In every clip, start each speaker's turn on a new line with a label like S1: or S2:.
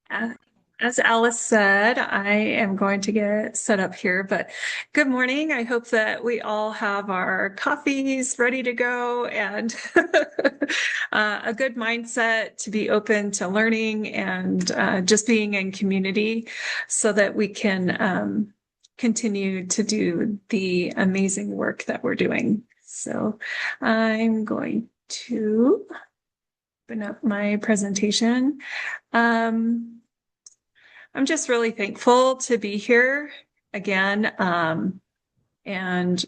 S1: Uh, As Alice said, I am going to get set up here, but good morning. I hope that we all have our coffees ready to go and a good mindset to be open to learning and just being in community so that we can continue to do the amazing work that we're doing. So I'm going to open up my presentation. Um, I'm just really thankful to be here again. And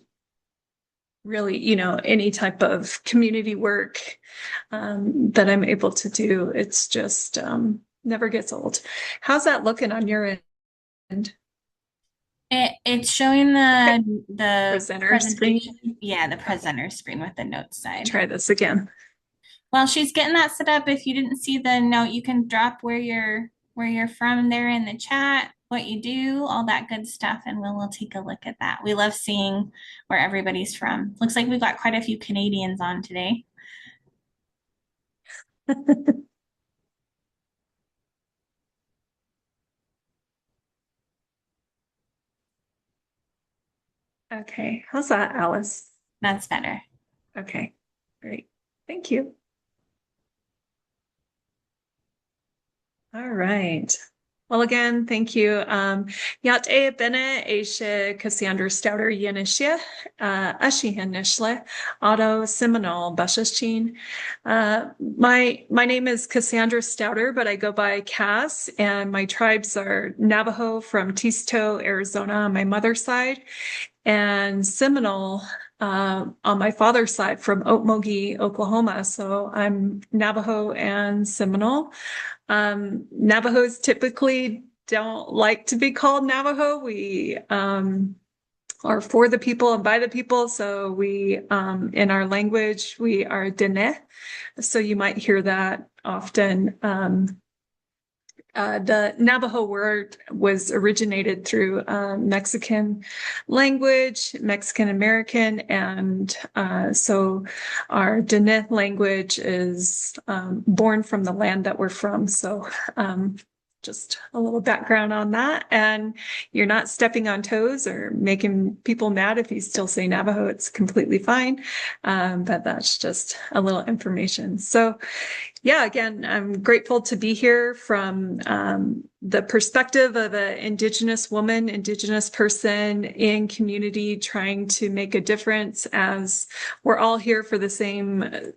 S1: really, any type of community work that I'm able to do, it's just never gets old. How's that looking on your end?
S2: It's showing
S1: Okay,
S2: the
S1: presenter
S2: presentation.
S1: screen.
S2: Yeah, the
S1: Okay,
S2: presenter screen with the notes side.
S1: try this again.
S2: While she's getting that set up, if you didn't see the note, you can drop where you're from there in the chat, what you do, all that good stuff, and we'll take a look at that. We love seeing where everybody's from. Looks like we've got quite a few Canadians on today.
S1: Okay, how's that, Alice?
S2: That's better.
S1: Okay, great. Thank you. All right. Well, again, thank you. Yat e bene eishe Cassandra Stouder Yenishia, Ashihan Nishle, Otto Seminole Bashashin. My name is Cassandra Stouder, but I go by Cass, and my tribes are Navajo from Tisto, Arizona, on my mother's side, and Seminole on my father's side from Okmulgee, Oklahoma. So I'm Navajo and Seminole. Navajos typically don't like to be called Navajo. We are for the people and by the people. So in our language, we are Dene. So you might hear that often. The Navajo word was originated through Mexican language, Mexican American, and so our Diné language is born from the land that we're from. So just a little background on that. And you're not stepping on toes or making people mad if you still say Navajo. It's completely fine. But that's just a little information. So yeah, again, I'm grateful to be here from the perspective of an Indigenous woman, Indigenous person in community trying to make a difference as we're all here for the same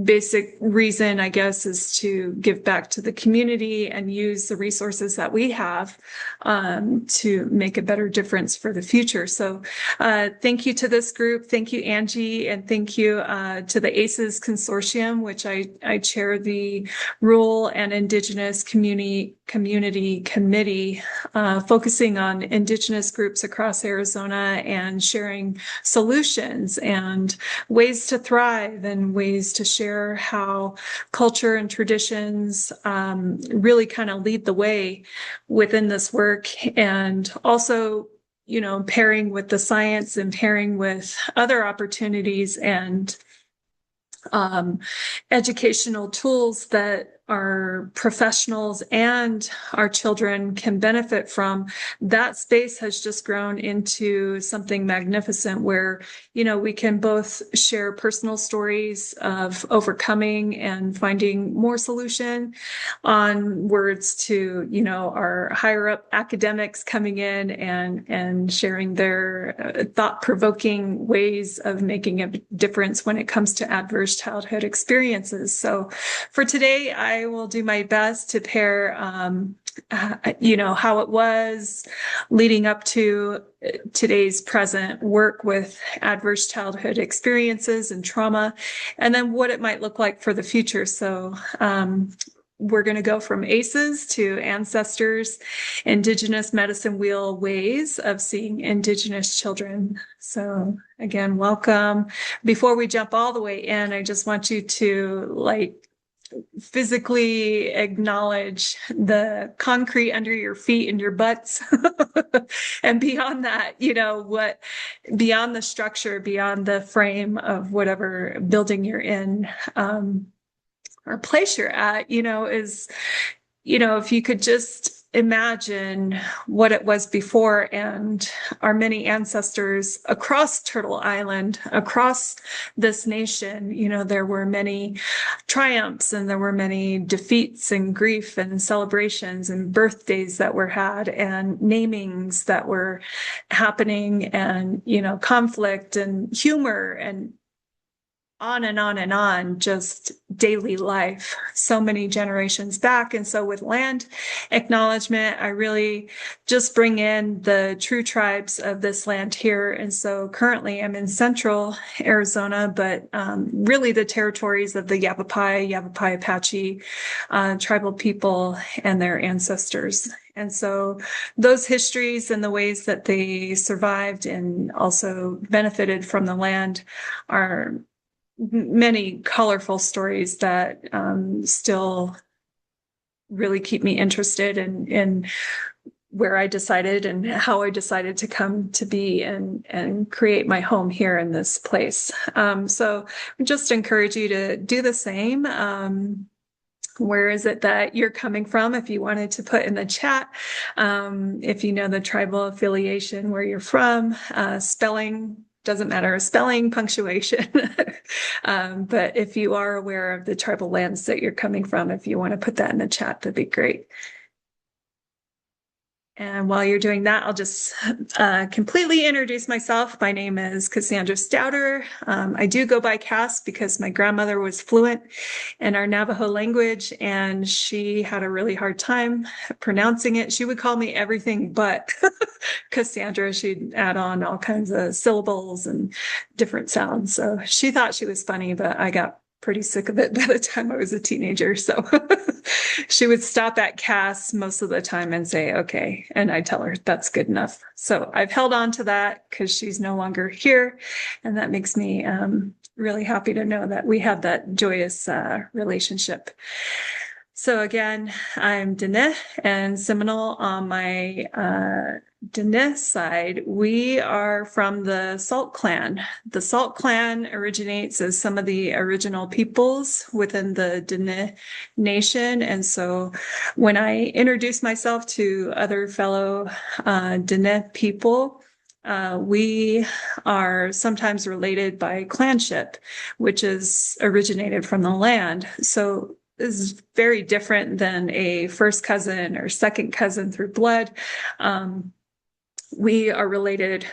S1: basic reason, I guess, is to give back to the community and use the resources that we have to make a better difference for the future. So thank you to this group. Thank you, Angie, and thank you to the ACES Consortium, which I chair the Rural and Indigenous Community Committee, focusing on Indigenous groups across Arizona and sharing solutions and ways to thrive and ways to share how culture and traditions really kind of lead the way within this work. And also, pairing with the science and pairing with other opportunities and um, educational tools that our professionals and our children can benefit from. That space has just grown into something magnificent where, we can both share personal stories of overcoming and finding more solution on words to, our higher up academics coming in and sharing their thought-provoking ways of making a difference when it comes to adverse childhood experiences. So for today, I will do my best to pair how it was leading up to today's present work with adverse childhood experiences and trauma, and then what it might look like for the future. So we're going to go from ACEs to ancestors, Indigenous medicine wheel ways of seeing Indigenous children. So again, welcome. Before we jump all the way in, I just want you to physically acknowledge the concrete under your feet and your butts. And beyond that, what beyond the structure, beyond the frame of whatever building you're in, or place you're at, is if you could just imagine what it was before and our many ancestors across Turtle Island, across this nation, there were many triumphs and there were many defeats and grief and celebrations and birthdays that were had and namings that were happening and, conflict and humor and on and on and on, just daily life, so many generations back. And so with land acknowledgement, I really just bring in the true tribes of this land here. And so currently I'm in central Arizona, but really the territories of the Yavapai Apache tribal people and their ancestors. And so those histories and the ways that they survived and also benefited from the land are many colorful stories that still really keep me interested in where I decided and how I decided to come to be and create my home here in this place. So I just encourage you to do the same. Where is it that you're coming from? If you wanted to put in the chat, if you know the tribal affiliation, where you're from, spelling, doesn't matter, spelling, punctuation. But if you are aware of the tribal lands that you're coming from, if you want to put that in the chat, that'd be great. And while you're doing that, I'll just completely introduce myself. My name is Casandra Stouder. I do go by Cass because my grandmother was fluent in our Navajo language, and she had a really hard time pronouncing it. She would call me everything but Cassandra. She'd add on all kinds of syllables and different sounds. So she thought she was funny, but I got pretty sick of it by the time I was a teenager. So she would stop at Cass most of the time and say, okay. And I tell her that's good enough. So I've held on to that because she's no longer here. And that makes me really happy to know that we have that joyous relationship. So again, I'm Dene and Seminole on my Dene side. We are from the Salt Clan. The Salt Clan originates as some of the original peoples within the Dene Nation. And so when I introduce myself to other fellow Dene people, we are sometimes related by clanship, which is originated from the land. So is very different than a first cousin or second cousin through blood. We are related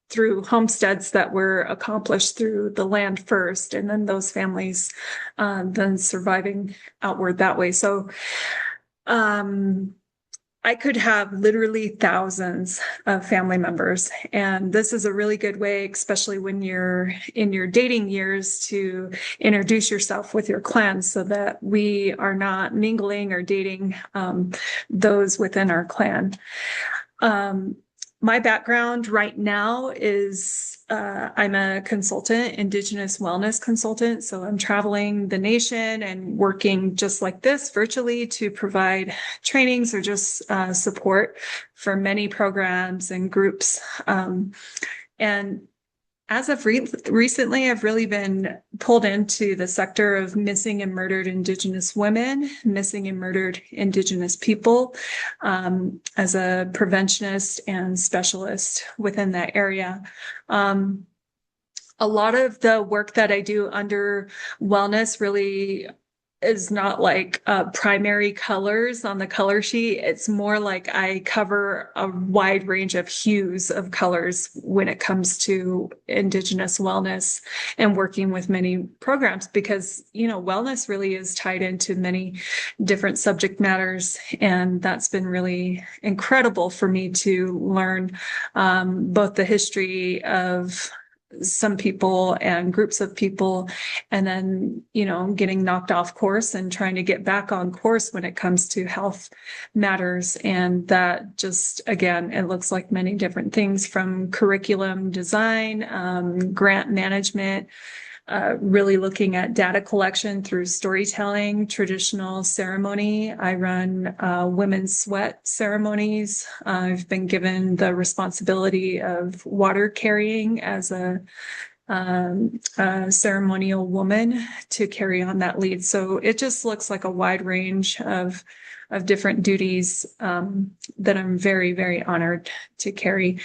S1: through homesteads that were accomplished through the land first, and then those families then surviving outward that way. So I could have literally thousands of family members. And this is a really good way, especially when you're in your dating years, to introduce yourself with your clan so that we are not mingling or dating those within our clan. My background right now is I'm a consultant, Indigenous wellness consultant. So I'm traveling the nation and working just like this virtually to provide trainings or just support for many programs and groups. And as of recently, I've really been pulled into the sector of missing and murdered Indigenous women, missing and murdered Indigenous people, as a preventionist and specialist within that area. A lot of the work that I do under wellness really is not like primary colors on the color sheet. It's more like I cover a wide range of hues of colors when it comes to Indigenous wellness and working with many programs, because, wellness really is tied into many different subject matters. And that's been really incredible for me to learn both the history of some people and groups of people, and then, getting knocked off course and trying to get back on course when it comes to health matters. And that just, again, it looks like many different things, from curriculum design, grant management, really looking at data collection through storytelling, traditional ceremony. I run women's sweat ceremonies. I've been given the responsibility of water carrying as a a ceremonial woman to carry on that lead. So it just looks like a wide range of different duties that I'm very, very honored to carry.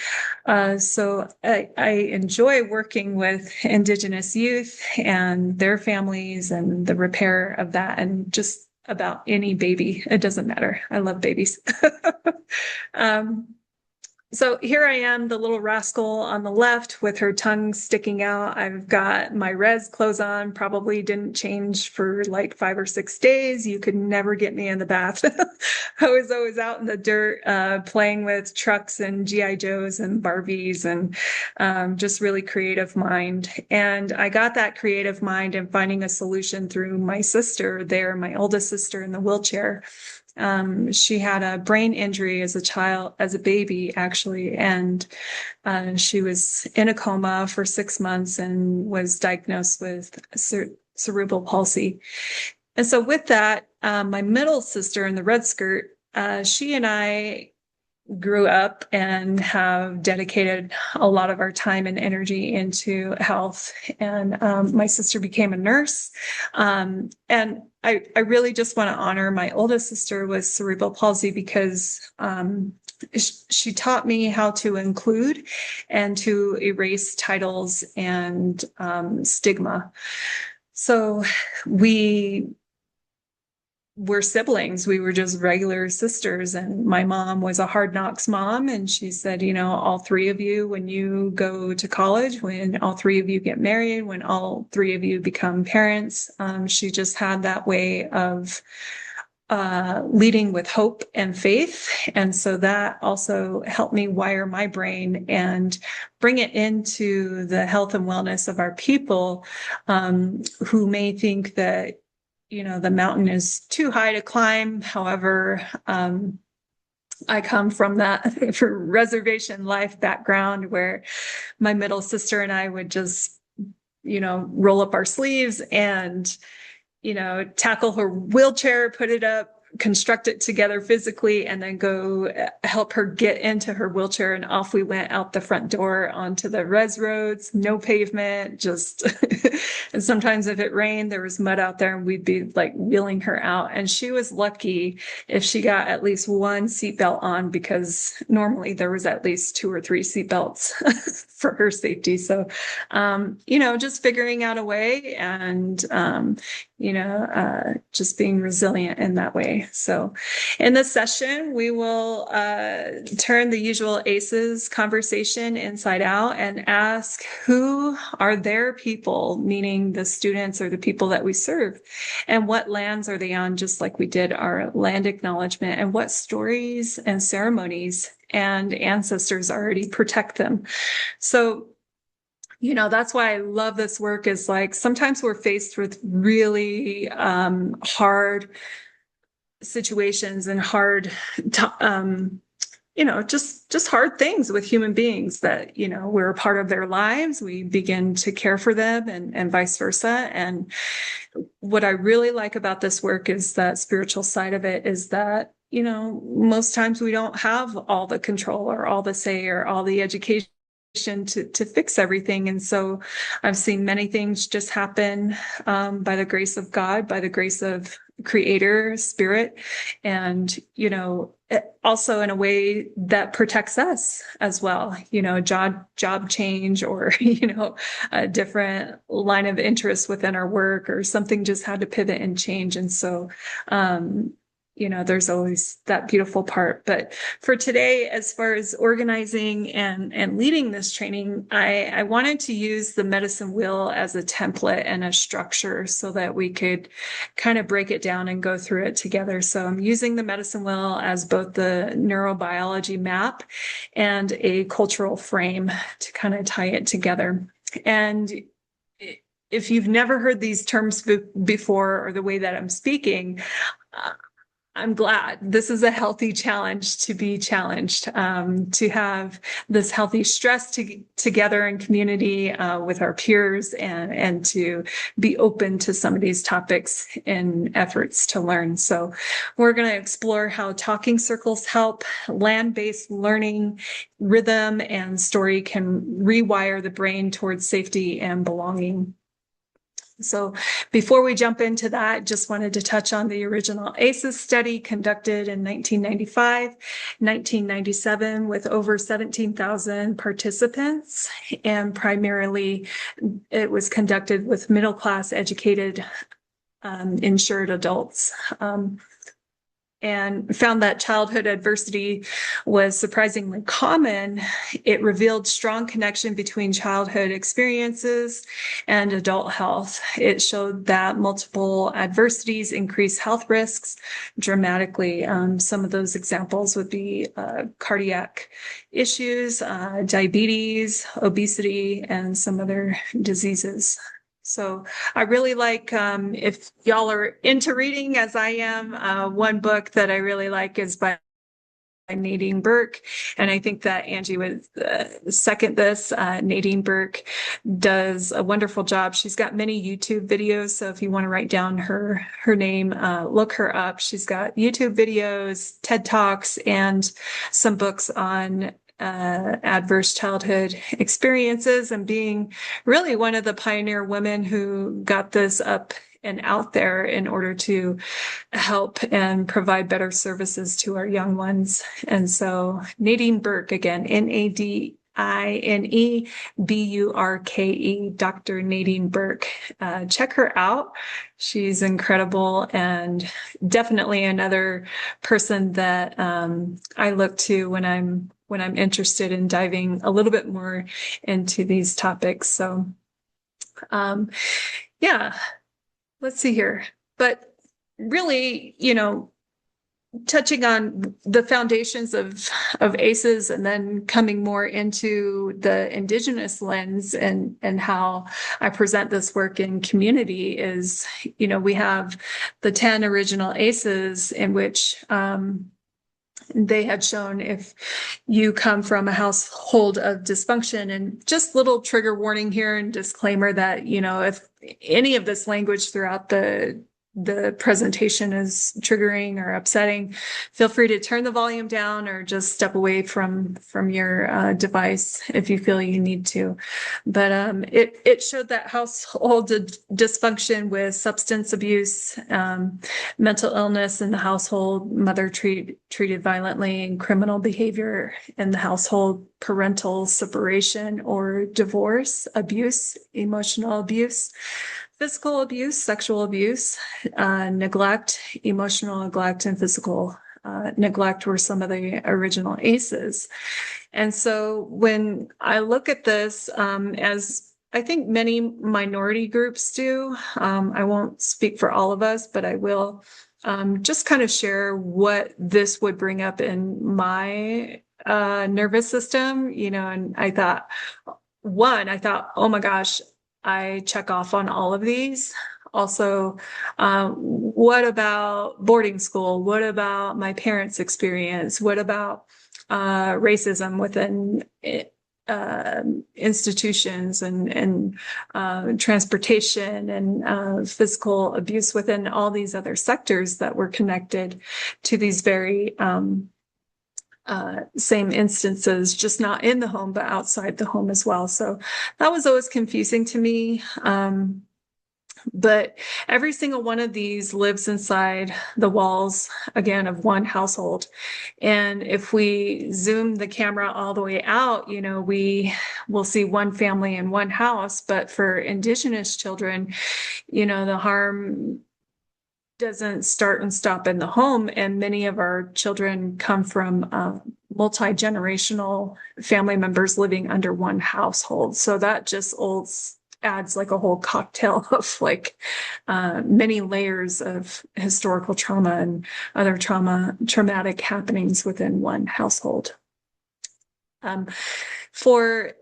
S1: So I enjoy working with Indigenous youth and their families and the repair of that, and just about any baby. It doesn't matter. I love babies. um, so here I am, the little rascal on the left with her tongue sticking out. I've got my res clothes on, probably didn't change for like 5 or 6 days. You could never get me in the bath. I was always out in the dirt, playing with trucks and GI Joes and Barbies, and just really creative mind. And I got that creative mind and finding a solution through my sister there, my oldest sister in the wheelchair. She had a brain injury as a child, as a baby, actually, and she was in a coma for 6 months and was diagnosed with cerebral palsy. And so, with that, my middle sister in the red skirt, she and I grew up and have dedicated a lot of our time and energy into health. And my sister became a nurse. And I really just want to honor my oldest sister with cerebral palsy because she taught me how to include and to erase titles and stigma. So we were siblings. We were just regular sisters. And my mom was a hard knocks mom. And she said, you know, all three of you, when you go to college, when all three of you get married, when all three of you become parents, she just had that way of leading with hope and faith. And so that also helped me wire my brain and bring it into the health and wellness of our people, who may think that, you know, the mountain is too high to climb. However, I come from that reservation life background where my middle sister and I would just, you know, roll up our sleeves and, you know, tackle her wheelchair, put it up, construct it together physically, and then go help her get into her wheelchair. And off we went out the front door onto the res roads, no pavement, just, and sometimes if it rained, there was mud out there and we'd be like wheeling her out. And she was lucky if she got at least one seatbelt on, because normally there was at least 2 or 3 seatbelts for her safety. So, you know, just figuring out a way and, you know, just being resilient in that way. So in this session, we will turn the usual ACEs conversation inside out and ask, who are their people, meaning the students or the people that we serve, and what lands are they on, just like we did our land acknowledgement, and what stories and ceremonies and ancestors already protect them. So, you know, that's why I love this work, is like sometimes we're faced with really hard situations and hard, you know, just hard things with human beings that, you know, we're a part of their lives. We begin to care for them and vice versa. And what I really like about this work is that spiritual side of it is that, you know, most times we don't have all the control or all the say or all the education to fix everything. And so I've seen many things just happen by the grace of God, by the grace of Creator, Spirit, and, you know, also in a way that protects us as well, you know, job change, or, you know, a different line of interest within our work, or something just had to pivot and change. And so, you know, there's always that beautiful part. But for today, as far as organizing and leading this training, I wanted to use the medicine wheel as a template and a structure so that we could kind of break it down and go through it together. So I'm using the medicine wheel as both the neurobiology map and a cultural frame to kind of tie it together. And if you've never heard these terms before, or the way that I'm speaking, I'm glad this is a healthy challenge to be challenged, to have this healthy stress together in community with our peers, and to be open to some of these topics in efforts to learn. So we're going to explore how talking circles help, land-based learning, rhythm, and story can rewire the brain towards safety and belonging. So before we jump into that, just wanted to touch on the original ACEs study conducted in 1995, 1997 with over 17,000 participants, and primarily it was conducted with middle-class educated insured adults. And found that childhood adversity was surprisingly common. It revealed strong connection between childhood experiences and adult health. It showed that multiple adversities increase health risks dramatically. Some of those examples would be cardiac issues, diabetes, obesity, and some other diseases. So I really like, if y'all are into reading as I am, one book that I really like is by Nadine Burke. And I think that Angie would second this. Nadine Burke does a wonderful job. She's got many YouTube videos. So if you want to write down her name, look her up. She's got YouTube videos, TED Talks, and some books on adverse childhood experiences, and being really one of the pioneer women who got this up and out there in order to help and provide better services to our young ones. And so Nadine Burke, again, NADINEBURKE, Dr. Nadine Burke. Check her out. She's incredible, and definitely another person that I look to when I'm interested in diving a little bit more into these topics. So yeah, let's see here. But really, touching on the foundations of ACEs, and then coming more into the Indigenous lens and how I present this work in community is, we have the 10 original ACEs in which they had shown if you come from a household of dysfunction, and just little trigger warning here and disclaimer that, if any of this language throughout the presentation is triggering or upsetting, feel free to turn the volume down or just step away from your device if you feel you need to. But it showed that household dysfunction with substance abuse, mental illness in the household, mother treated violently, and criminal behavior in the household, parental separation or divorce, abuse, emotional abuse, physical abuse, sexual abuse, neglect, emotional neglect, and physical neglect were some of the original ACEs. And so when I look at this, as I think many minority groups do, I won't speak for all of us, but I will just kind of share what this would bring up in my nervous system, and I thought, oh my gosh, I check off on all of these. Also, what about boarding school? What about my parents' experience? What about racism within institutions, and transportation, and physical abuse within all these other sectors that were connected to these very same instances, just not in the home, but outside the home as well. So that was always confusing to me. But every single one of these lives inside the walls, again, of one household. And if we zoom the camera all the way out, we will see one family in one house. But for Indigenous children, the harm doesn't start and stop in the home. And many of our children come from multi-generational family members living under one household. So that just adds like a whole cocktail of many layers of historical trauma and other traumatic happenings within one household. For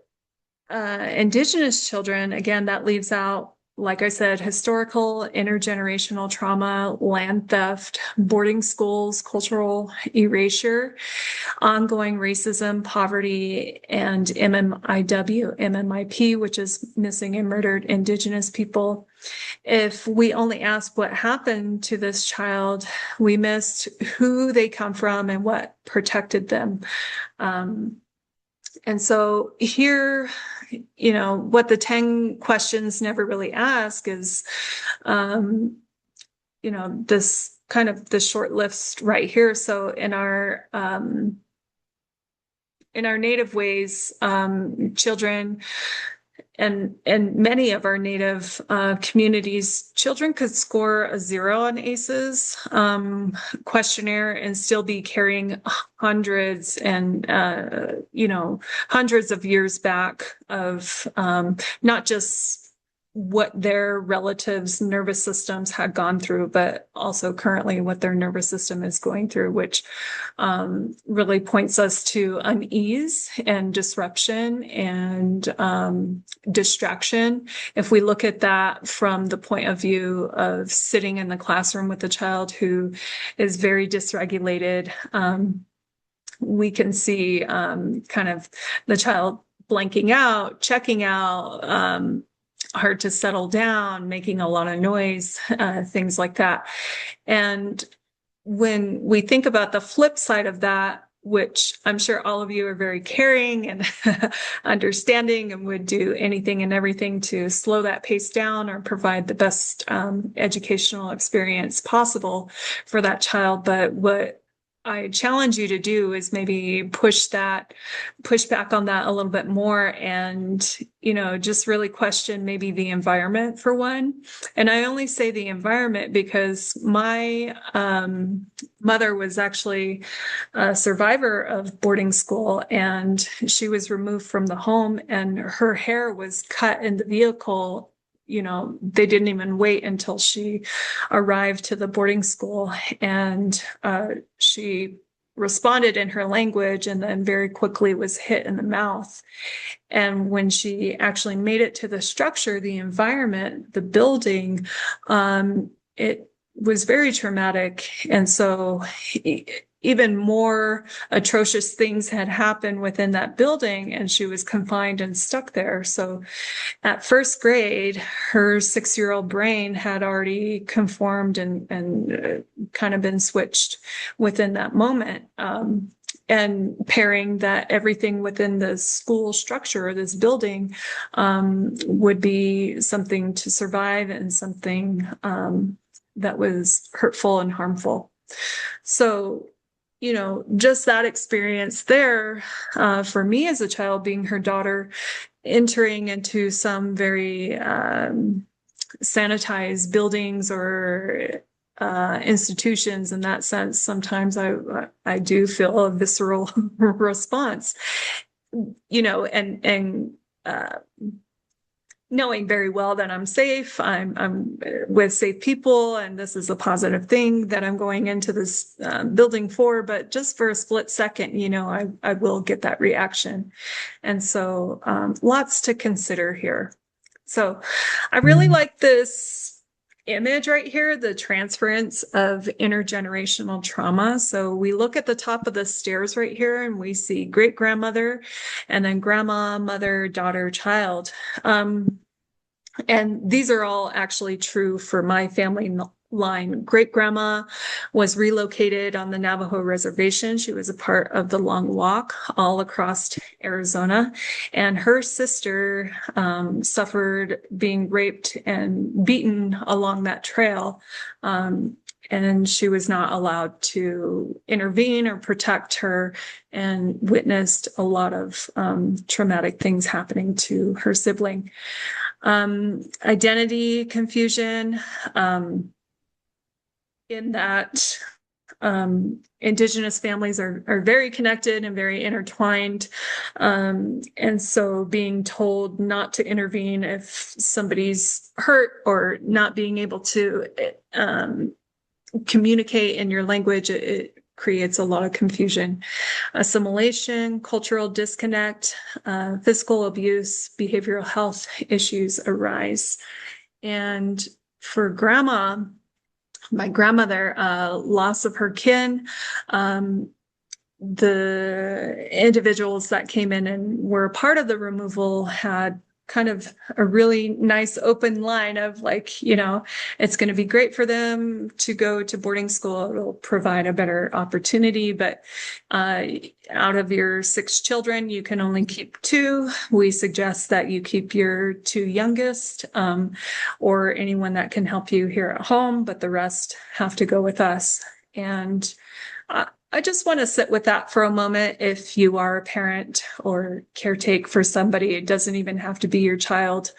S1: Indigenous children, again, that leaves out like I said, historical, intergenerational trauma, land theft, boarding schools, cultural erasure, ongoing racism, poverty, and MMIP, which is missing and murdered Indigenous people. If we only ask what happened to this child, we missed who they come from and what protected them. And so here, what the 10 questions never really ask is, this kind of the short list right here. So in our native ways, children and many of our native communities, children could score a 0 on ACEs questionnaire and still be carrying hundreds of years back of not just what their relatives' nervous systems had gone through, but also currently what their nervous system is going through, which really points us to unease and disruption and distraction. If we look at that from the point of view of sitting in the classroom with a child who is very dysregulated, we can see kind of the child blanking out, checking out, hard to settle down, making a lot of noise, things like that. And when we think about the flip side of that, which I'm sure all of you are very caring and understanding and would do anything and everything to slow that pace down or provide the best educational experience possible for that child. But what I challenge you to do is maybe push back on that a little bit more and, just really question maybe the environment for one. And I only say the environment because my mother was actually a survivor of boarding school, and she was removed from the home and her hair was cut in the vehicle. They didn't even wait until she arrived to the boarding school, and she responded in her language and then very quickly was hit in the mouth. And when she actually made it to the structure, the environment, the building, it was very traumatic. And so even more atrocious things had happened within that building, and she was confined and stuck there. So at first grade, her 6-year-old brain had already conformed and kind of been switched within that moment. And pairing that everything within the school structure, this building, would be something to survive and something that was hurtful and harmful. So, just that experience there, for me as a child, being her daughter, entering into some very sanitized buildings or institutions in that sense, sometimes I do feel a visceral response, and knowing very well that I'm safe, I'm with safe people, and this is a positive thing that I'm going into this building for. But just for a split second, I will get that reaction, and so lots to consider here. So I really like this image right here, the transference of intergenerational trauma. So we look at the top of the stairs right here and we see great grandmother and then grandma, mother, daughter, child. And these are all actually true for my family line. Great grandma was relocated on the Navajo reservation. She was a part of the long walk all across Arizona, and her sister suffered being raped and beaten along that trail. And she was not allowed to intervene or protect her, and witnessed a lot of traumatic things happening to her sibling. Identity confusion, in that Indigenous families are very connected and very intertwined. And so being told not to intervene if somebody's hurt, or not being able to communicate in your language, it creates a lot of confusion. Assimilation, cultural disconnect, physical abuse, behavioral health issues arise. And for grandma, my grandmother, loss of her kin, the individuals that came in and were part of the removal had kind of a really nice open line of like, it's going to be great for them to go to boarding school. It'll provide a better opportunity, but out of your 6 children, you can only keep 2. We suggest that you keep your 2 youngest, or anyone that can help you here at home, but the rest have to go with us. And I just want to sit with that for a moment. If you are a parent or caretake for somebody, it doesn't even have to be your child,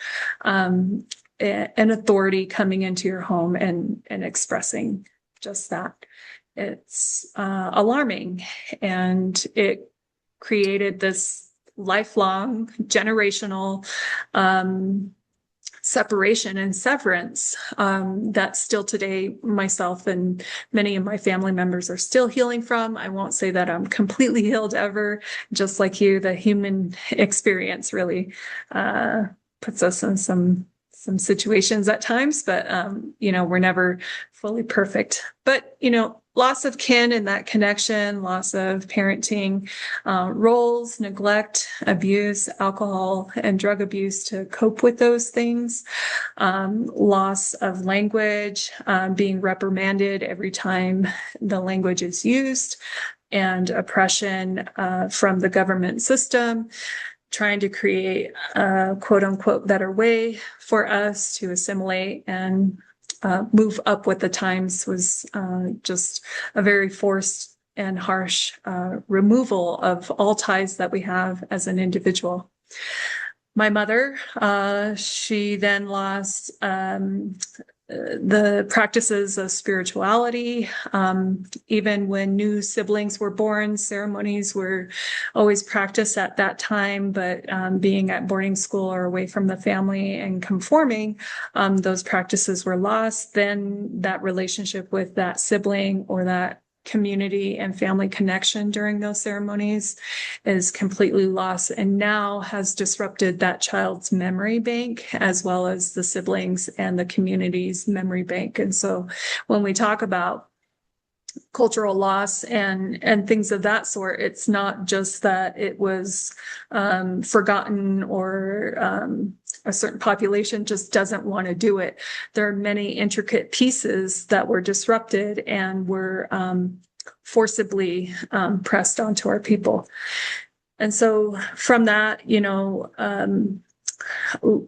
S1: an authority coming into your home and expressing just that. It's alarming, and it created this lifelong generational separation and severance that still today myself and many of my family members are still healing from. I won't say that I'm completely healed ever. Just like you, the human experience really puts us in some situations at times, but we're never fully perfect. But loss of kin and that connection, loss of parenting, roles, neglect, abuse, alcohol, and drug abuse to cope with those things, loss of language, being reprimanded every time the language is used, and oppression from the government system, trying to create a quote unquote better way for us to assimilate and move up with the times was just a very forced and harsh removal of all ties that we have as an individual. My mother, she then lost the practices of spirituality. Even when new siblings were born, ceremonies were always practiced at that time, but being at boarding school or away from the family and conforming, those practices were lost. Then that relationship with that sibling or that community and family connection during those ceremonies is completely lost, and now has disrupted that child's memory bank as well as the siblings and the community's memory bank. And so when we talk about cultural loss and things of that sort, it's not just that it was forgotten or a certain population just doesn't want to do it. There are many intricate pieces that were disrupted and were forcibly pressed onto our people. And so from that,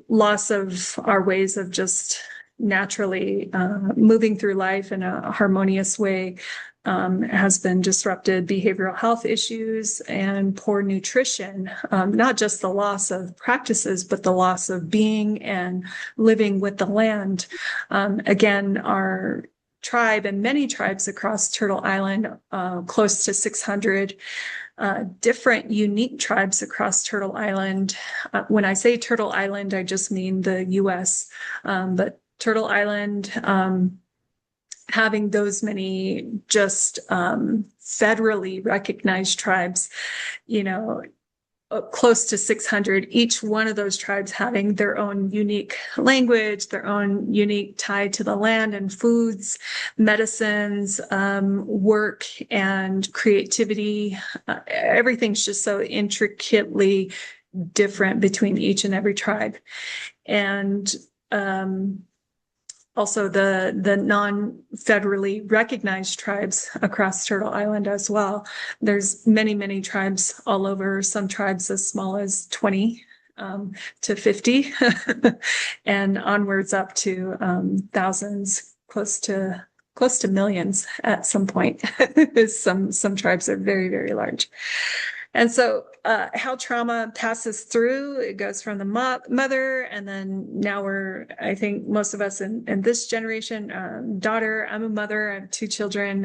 S1: loss of our ways of just naturally moving through life in a harmonious way has been disrupted. Behavioral health issues and poor nutrition, not just the loss of practices, but the loss of being and living with the land. Again, our tribe and many tribes across Turtle Island, close to 600 different unique tribes across Turtle Island. When I say Turtle Island, I just mean the US, but Turtle Island, having those many just federally recognized tribes, close to 600, each one of those tribes having their own unique language, their own unique tie to the land and foods, medicines, work, and creativity. Everything's just so intricately different between each and every tribe. And also the non-federally recognized tribes across Turtle Island as well. There's many, many tribes all over, some tribes as small as 20 to 50 and onwards up to thousands, close to millions at some point. Some tribes are very, very large. And so how trauma passes through, it goes from the mother, and then now I think most of us in this generation, daughter, I'm a mother, I have 2 children,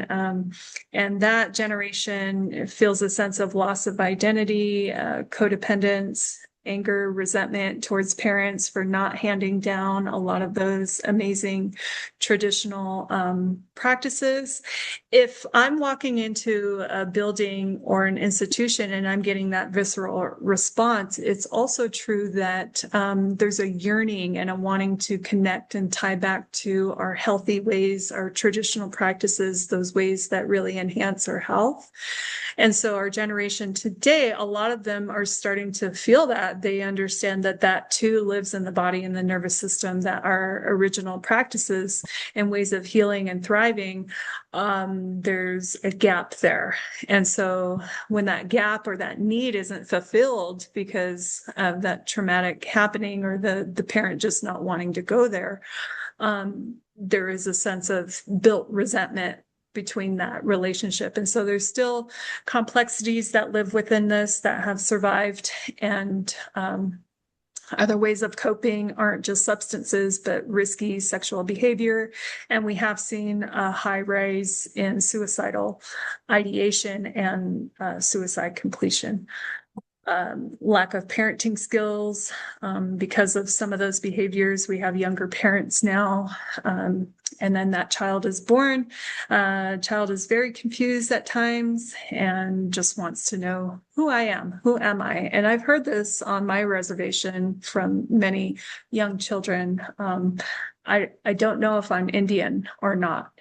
S1: and that generation feels a sense of loss of identity, codependence, anger, resentment towards parents for not handing down a lot of those amazing traditional practices. if I'm walking into a building or an institution and I'm getting that visceral response, it's also true that there's a yearning and a wanting to connect and tie back to our healthy ways, our traditional practices, those ways that really enhance our health. And so our generation today, a lot of them are starting to feel that. They understand that that too lives in the body and the nervous system, that our original practices and ways of healing and thriving, there's a gap there. And so when that gap or that need isn't fulfilled because of that traumatic happening or the parent just not wanting to go there, there is a sense of built resentment between that relationship. And so there's still complexities that live within this that have survived, and other ways of coping aren't just substances, but risky sexual behavior. And we have seen a high rise in suicidal ideation and suicide completion. Lack of parenting skills because of some of those behaviors. We have younger parents now, and then that child is born. Child is very confused at times and just wants to know who I am, who am I? And I've heard this on my reservation from many young children. I don't know if I'm Indian or not.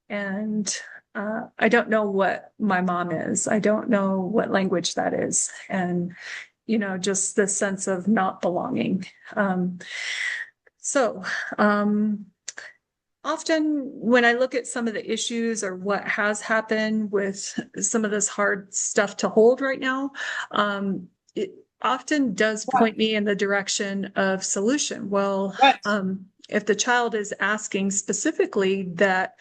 S1: And I don't know what my mom is. I don't know what language that is. And, just the sense of not belonging. So often when I look at some of the issues or what has happened with some of this hard stuff to hold right now, it often does point me in the direction of solution. Well, if the child is asking specifically that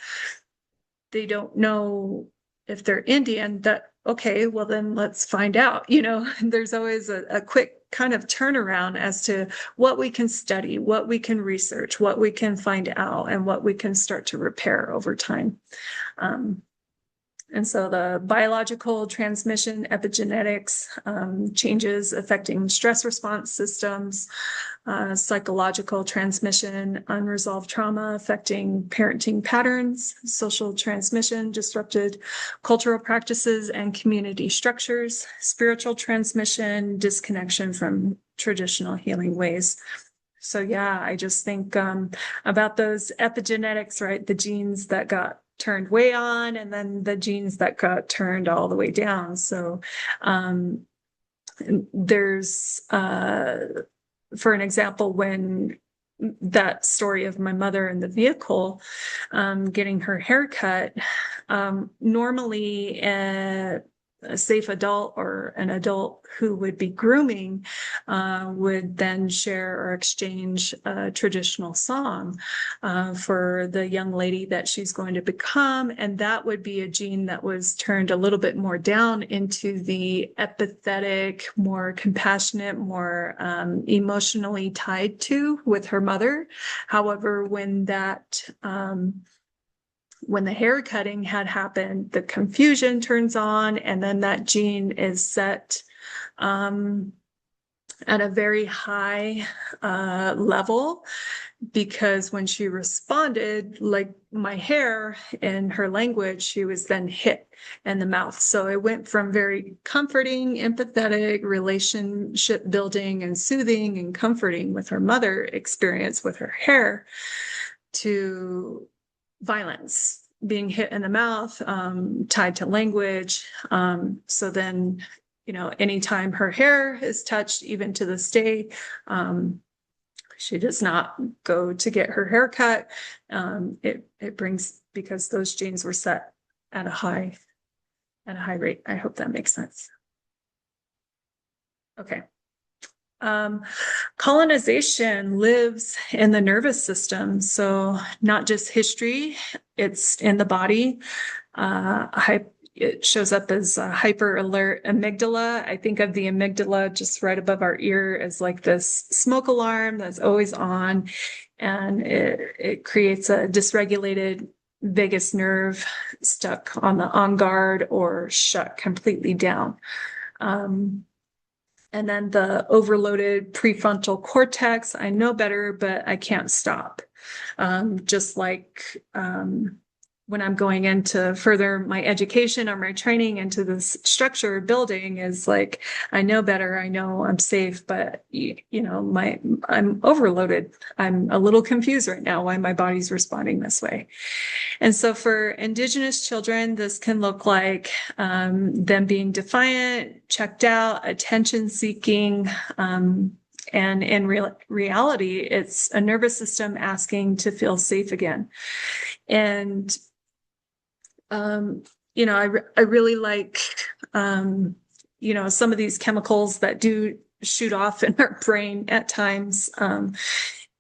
S1: they don't know if they're Indian, that, okay, well, then let's find out. There's always a quick kind of turnaround as to what we can study, what we can research, what we can find out, and what we can start to repair over time. And so the biological transmission, epigenetics, changes affecting stress response systems, psychological transmission, unresolved trauma affecting parenting patterns, social transmission, disrupted cultural practices and community structures, spiritual transmission, disconnection from traditional healing ways. So yeah, I just think about those epigenetics, right? The genes that got turned way on, and then the genes that got turned all the way down. So there's, for an example, when that story of my mother in the vehicle getting her hair cut, normally a safe adult or an adult who would be grooming would then share or exchange a traditional song for the young lady that she's going to become. And that would be a gene that was turned a little bit more down into the empathetic, more compassionate, more emotionally tied to with her mother. However, when the hair cutting had happened, the confusion turns on, and then that gene is set at a very high level, because when she responded, like my hair in her language, she was then hit in the mouth. So it went from very comforting, empathetic, relationship building and soothing and comforting with her mother experience with her hair to violence, being hit in the mouth, tied to language. So then, anytime her hair is touched, even to this day, she does not go to get her hair cut. It brings, because those genes were set at a high rate. I hope that makes sense. Okay. Colonization lives in the nervous system. So not just history, it's in the body. It shows up as a hyper alert amygdala. I think of the amygdala just right above our ear as like this smoke alarm that's always on, and it creates a dysregulated vagus nerve stuck on the on guard or shut completely down. And then the overloaded prefrontal cortex, I know better, but I can't stop. Just like when I'm going in to further my education or my training into this structure building is like, I know better, I know I'm safe, but I'm overloaded. I'm a little confused right now why my body's responding this way. And so for Indigenous children, this can look like them being defiant, checked out, attention seeking, and in reality, it's a nervous system asking to feel safe again. And I really like, some of these chemicals that do shoot off in our brain at times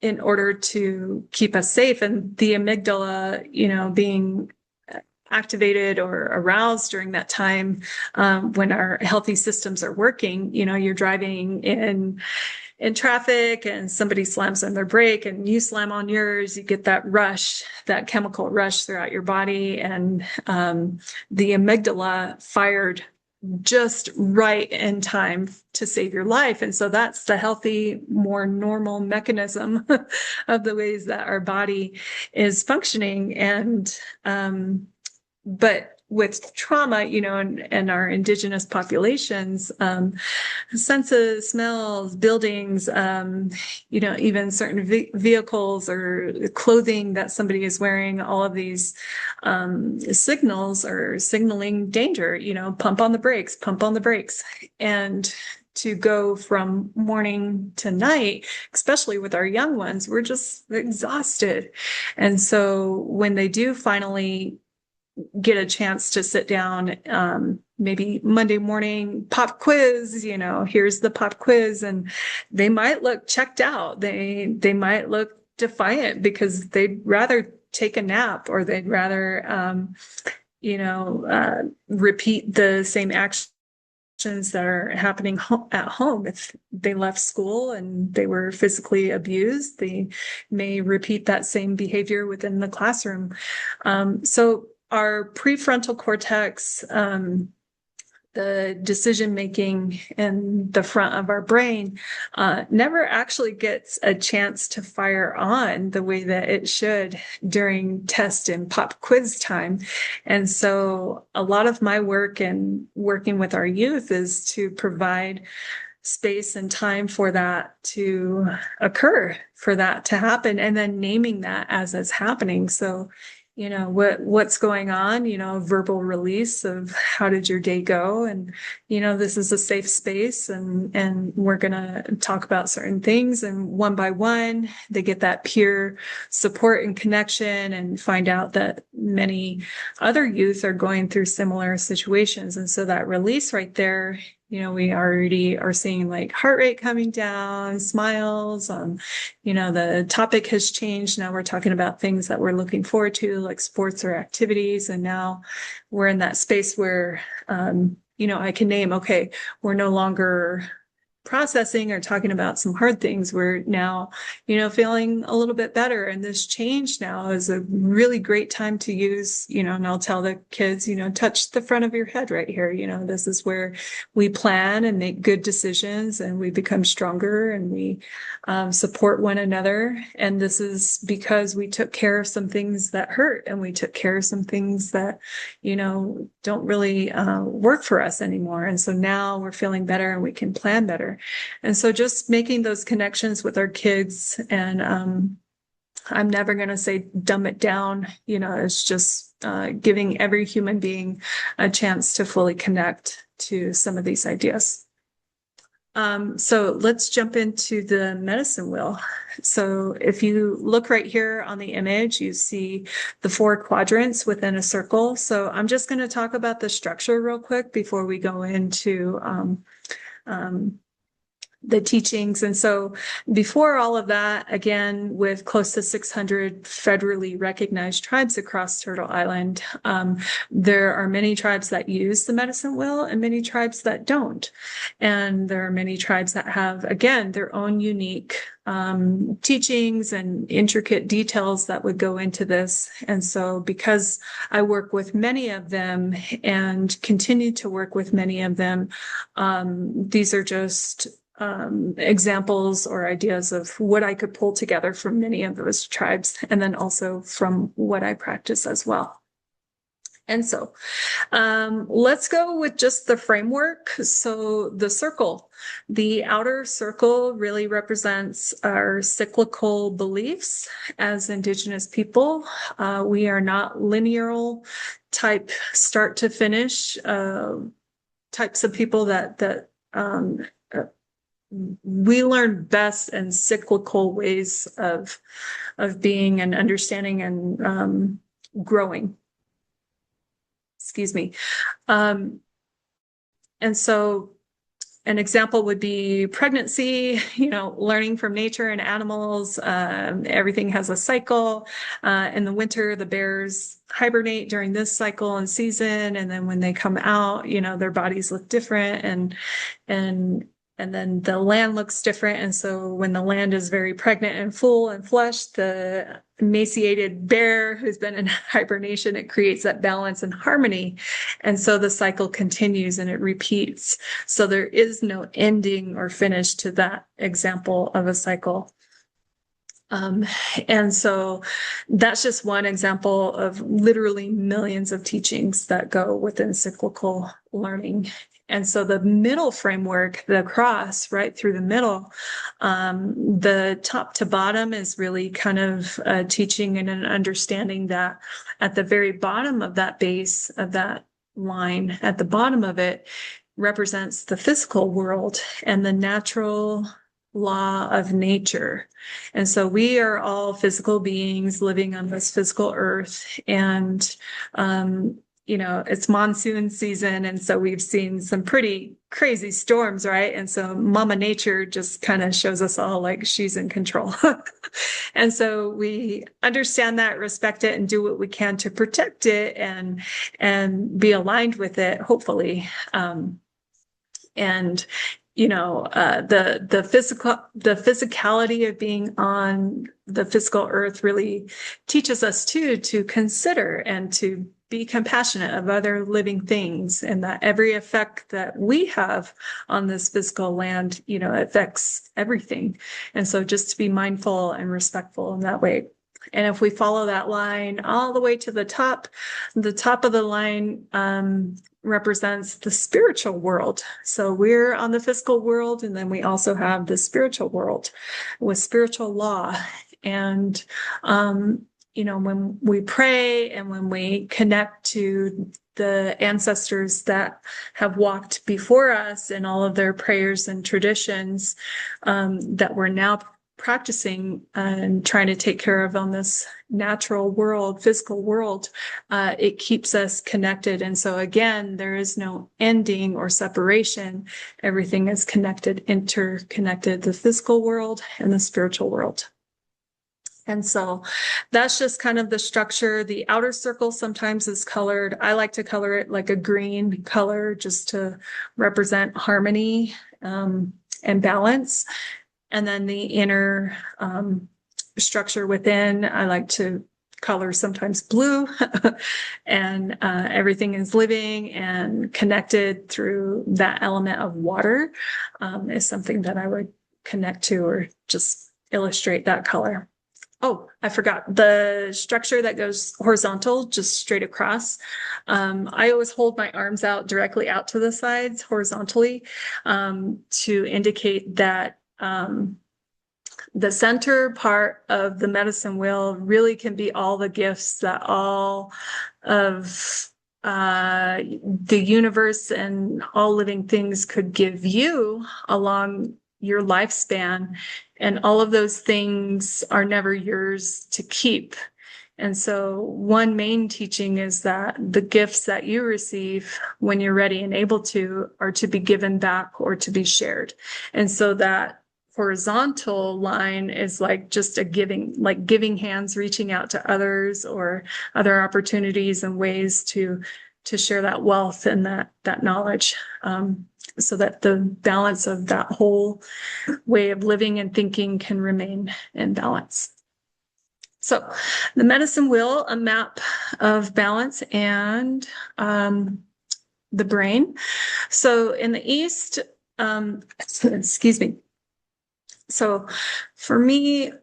S1: in order to keep us safe. And the amygdala, being activated or aroused during that time when our healthy systems are working, you're driving in traffic and somebody slams on their brake and you slam on yours, you get that rush, that chemical rush throughout your body. And the amygdala fired just right in time to save your life. And so that's the healthy, more normal mechanism of the ways that our body is functioning. But with trauma, and our Indigenous populations, senses, smells, buildings, even certain vehicles or clothing that somebody is wearing, all of these signals are signaling danger, pump on the brakes, pump on the brakes. And to go from morning to night, especially with our young ones, we're just exhausted. And so when they do finally get a chance to sit down, maybe Monday morning pop quiz, here's the pop quiz, and they might look checked out. They might look defiant because they'd rather take a nap or they'd rather, repeat the same actions that are happening at home. If they left school and they were physically abused, they may repeat that same behavior within the classroom. So our prefrontal cortex, the decision making in the front of our brain, never actually gets a chance to fire on the way that it should during test and pop quiz time. And so a lot of my work and working with our youth is to provide space and time for that to occur, for that to happen, and then naming that as it's happening. So what's going on, verbal release of how did your day go? And, this is a safe space and we're going to talk about certain things. And one by one, they get that peer support and connection and find out that many other youth are going through similar situations. And so that release right there, we already are seeing like heart rate coming down, smiles. The topic has changed. Now we're talking about things that we're looking forward to, like sports or activities. And now we're in that space where, I can name, okay, we're no longer processing or talking about some hard things. We're now, feeling a little bit better. And this change now is a really great time to use, and I'll tell the kids, touch the front of your head right here. This is where we plan and make good decisions and we become stronger and we support one another. And this is because we took care of some things that hurt and we took care of some things that, don't really work for us anymore. And so now we're feeling better and we can plan better. And so just making those connections with our kids, and I'm never going to say dumb it down, it's just giving every human being a chance to fully connect to some of these ideas. So let's jump into the medicine wheel. So if you look right here on the image, you see the 4 quadrants within a circle. So I'm just going to talk about the structure real quick before we go into the teachings. And so before all of that, again, with close to 600 federally recognized tribes across Turtle Island, there are many tribes that use the medicine wheel and many tribes that don't. And there are many tribes that have, again, their own unique teachings and intricate details that would go into this. And so because I work with many of them and continue to work with many of them, these are just examples or ideas of what I could pull together from many of those tribes, and then also from what I practice as well. And so let's go with just the framework. So the circle, the outer circle really represents our cyclical beliefs as Indigenous people. We are not linear type start to finish types of people that we learn best in cyclical ways of being and understanding and growing. Excuse me. And so an example would be pregnancy, learning from nature and animals. Everything has a cycle. In the winter, the bears hibernate during this cycle and season. And then when they come out, their bodies look different and then the land looks different. And so when the land is very pregnant and full and flush, the emaciated bear who's been in hibernation, it creates that balance and harmony. And so the cycle continues and it repeats. So there is no ending or finish to that example of a cycle. And so that's just one example of literally millions of teachings that go within cyclical learning. And so the middle framework, the cross right through the middle, the top to bottom is really kind of teaching and an understanding that at the very bottom of that base of that line, at the bottom of it, represents the physical world and the natural law of nature. And so we are all physical beings living on this physical earth. And it's monsoon season. And so we've seen some pretty crazy storms, right? And so Mama Nature just kind of shows us all like she's in control. And so we understand that, respect it, and do what we can to protect it and be aligned with it, hopefully. The physicality of being on the physical earth really teaches us too to consider and to be compassionate of other living things, and that every effect that we have on this physical land, affects everything. And so just to be mindful and respectful in that way. And if we follow that line all the way to the top of the line represents the spiritual world. So we're on the physical world, and then we also have the spiritual world with spiritual law. And when we pray and when we connect to the ancestors that have walked before us in all of their prayers and traditions that we're now practicing and trying to take care of on this natural world, physical world, it keeps us connected. And so again, there is no ending or separation. Everything is connected, interconnected, the physical world and the spiritual world. And so that's just kind of the structure. The outer circle sometimes is colored. I like to color it like a green color just to represent harmony and balance. And then the inner structure within, I like to color sometimes blue. And everything is living and connected through that element of water is something that I would connect to or just illustrate that color. Oh, I forgot the structure that goes horizontal, just straight across. I always hold my arms out directly out to the sides horizontally to indicate that the center part of the medicine wheel really can be all the gifts that all of the universe and all living things could give you along your lifespan. And all of those things are never yours to keep. And so one main teaching is that the gifts that you receive when you're ready and able to are to be given back or to be shared. And so that horizontal line is like just a giving hands, reaching out to others or other opportunities and ways to share that wealth and that knowledge. So that the balance of that whole way of living and thinking can remain in balance. So the medicine wheel, a map of balance and the brain. So in the East, excuse me. So for me,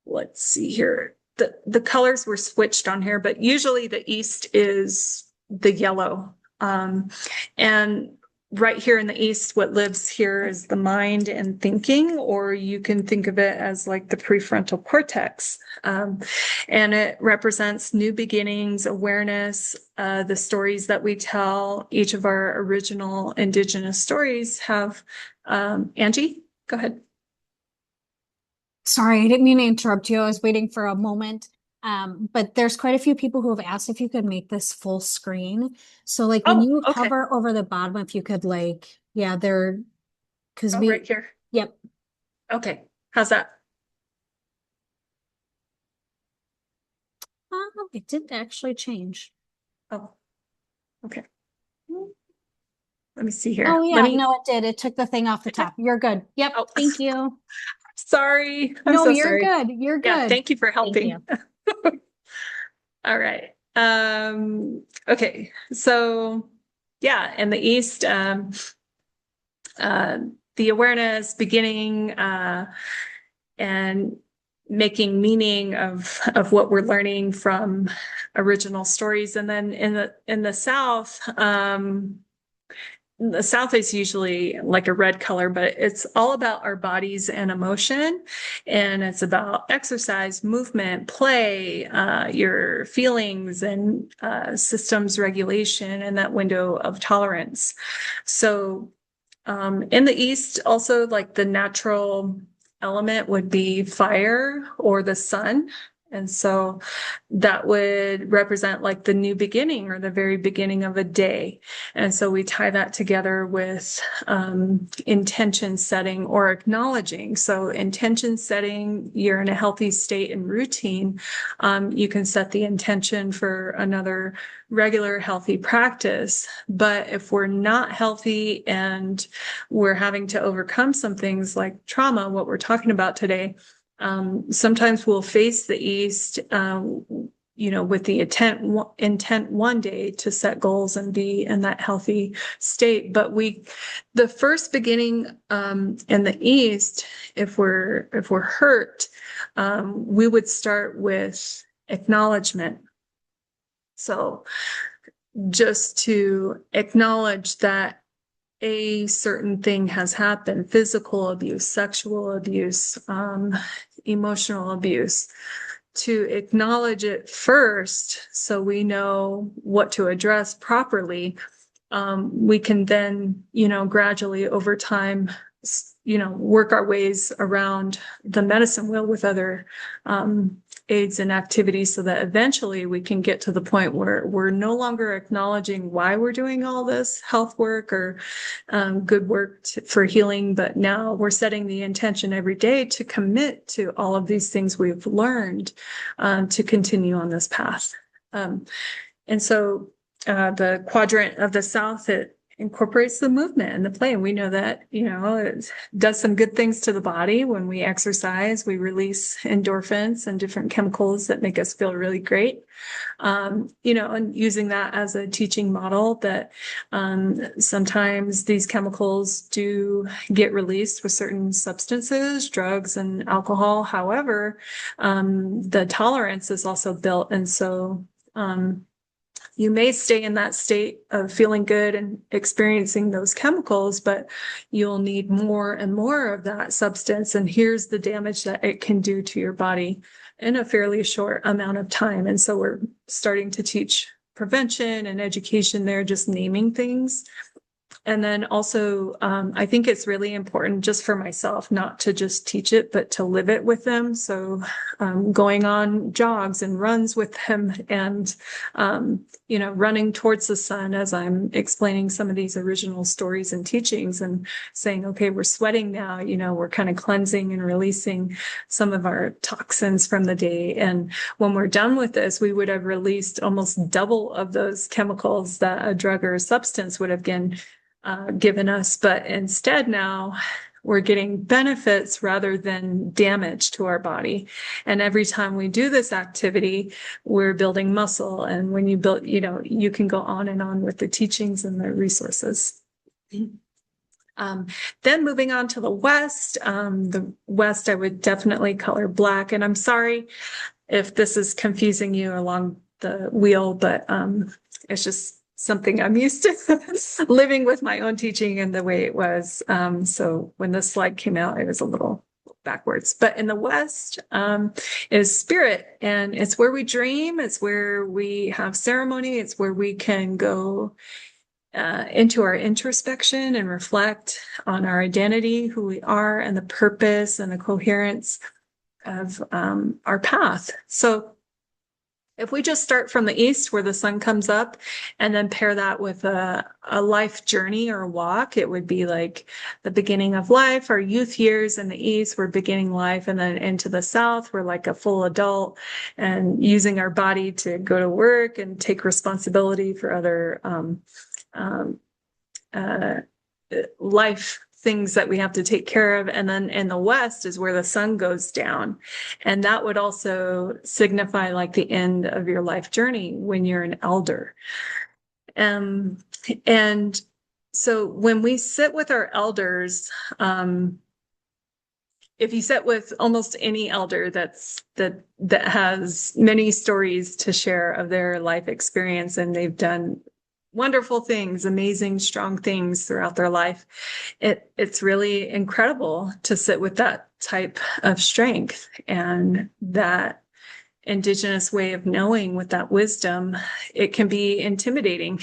S1: let's see here. The colors were switched on here, but usually the East is the yellow. And right here in the East, what lives here is the mind and thinking, or you can think of it as like the prefrontal cortex. And it represents new beginnings, awareness, the stories that we tell. Each of our original Indigenous stories have, Angie, go ahead.
S3: Sorry, I didn't mean to interrupt you. I was waiting for a moment. But there's quite a few people who have asked if you could make this full screen. So like when
S1: Oh,
S3: you
S1: okay.
S3: hover over the bottom, if you could like, yeah, because
S1: Oh, right here.
S3: yep.
S1: Okay. How's that?
S3: It didn't actually change.
S1: Oh, okay. Let me see here.
S3: Oh
S1: Let
S3: yeah,
S1: me,
S3: no, it did. It took the thing off the top. You're good. Yep.
S1: oh,
S3: Thank you.
S1: sorry. I'm
S3: No,
S1: so
S3: you're
S1: sorry.
S3: good. You're
S1: Yeah,
S3: good.
S1: thank you for
S3: Thank
S1: helping.
S3: you.
S1: All right. Okay. So yeah, in the East, uh, the awareness, beginning, and making meaning of what we're learning from original stories. And then in the South is usually like a red color, but it's all about our bodies and emotion. And it's about exercise, movement, play, your feelings and systems regulation and that window of tolerance. So in the East, also like the natural element would be fire or the sun. And so that would represent like the new beginning or the very beginning of a day. And so we tie that together with intention setting or acknowledging. So intention setting, you're in a healthy state and routine. You can set the intention for another regular healthy practice. But if we're not healthy and we're having to overcome some things like trauma, what we're talking about today, sometimes we'll face the East, with the intent one day to set goals and be in that healthy state. But the first beginning in the East, if we're hurt, we would start with acknowledgement. So just to acknowledge that a certain thing has happened, physical abuse, sexual abuse, emotional abuse, to acknowledge it first so we know what to address properly. We can then, gradually over time, work our ways around the medicine wheel with other aids and activities so that eventually we can get to the point where we're no longer acknowledging why we're doing all this health work or good work for healing, but now we're setting the intention every day to commit to all of these things we've learned to continue on this path. And so the quadrant of the South, it incorporates the movement and the play. And we know that, it does some good things to the body. When we exercise, we release endorphins and different chemicals that make us feel really great. And using that as a teaching model that sometimes these chemicals do get released with certain substances, drugs and alcohol. However, the tolerance is also built. And so you may stay in that state of feeling good and experiencing those chemicals, but you'll need more and more of that substance. And here's the damage that it can do to your body in a fairly short amount of time. And so we're starting to teach prevention and education there, just naming things. And then also, I think it's really important just for myself, not to just teach it, but to live it with them. So going on jogs and runs with them and, running towards the sun as I'm explaining some of these original stories and teachings and saying, okay, we're sweating now, we're kind of cleansing and releasing some of our toxins from the day. And when we're done with this, we would have released almost double of those chemicals that a drug or a substance would have given us, but instead now we're getting benefits rather than damage to our body. And every time we do this activity, we're building muscle. And when you build, you can go on and on with the teachings and the resources. Then moving on to the West, I would definitely color black. And I'm sorry if this is confusing you along the wheel, but it's just something I'm used to living with my own teaching and the way it was. So when this slide came out, it was a little backwards. But in the West is spirit, and it's where we dream. It's where we have ceremony. It's where we can go into our introspection and reflect on our identity, who we are, and the purpose and the coherence of our path. So if we just start from the east where the sun comes up and then pair that with a life journey or a walk, it would be like the beginning of life. Our youth years in the east, we're beginning life, and then into the south, we're like a full adult and using our body to go to work and take responsibility for other life things that we have to take care of. And then in the west is where the sun goes down, and that would also signify like the end of your life journey when you're an elder. And so when we sit with our elders, if you sit with almost any elder that has many stories to share of their life experience, and they've done wonderful things, amazing, strong things throughout their life, it's really incredible to sit with that type of strength and that Indigenous way of knowing with that wisdom. It can be intimidating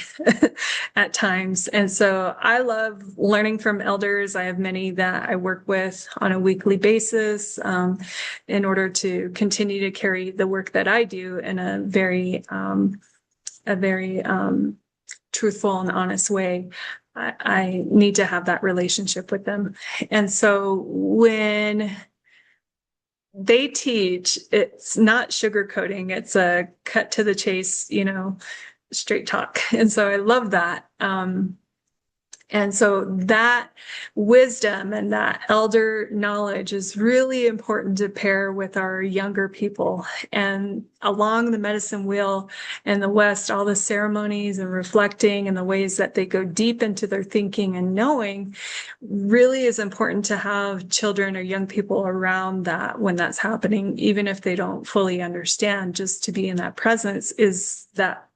S1: at times. And so I love learning from elders. I have many that I work with on a weekly basis in order to continue to carry the work that I do in a very truthful and honest way. I need to have that relationship with them. And so when they teach, it's not sugarcoating, it's a cut to the chase, straight talk. And so I love that. And so that wisdom and that elder knowledge is really important to pair with our younger people. And along the medicine wheel in the West, all the ceremonies and reflecting and the ways that they go deep into their thinking and knowing really is important to have children or young people around that when that's happening, even if they don't fully understand. Just to be in that presence is that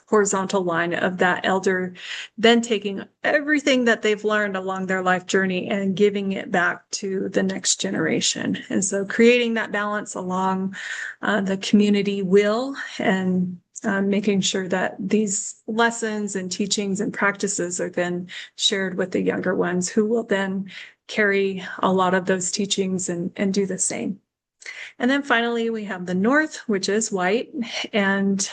S1: horizontal line of that elder then taking everything that they've learned along their life journey and giving it back to the next generation. And so creating that balance along the community wheel and making sure that these lessons and teachings and practices are then shared with the younger ones, who will then carry a lot of those teachings and do the same. And then finally, we have the north, which is white, and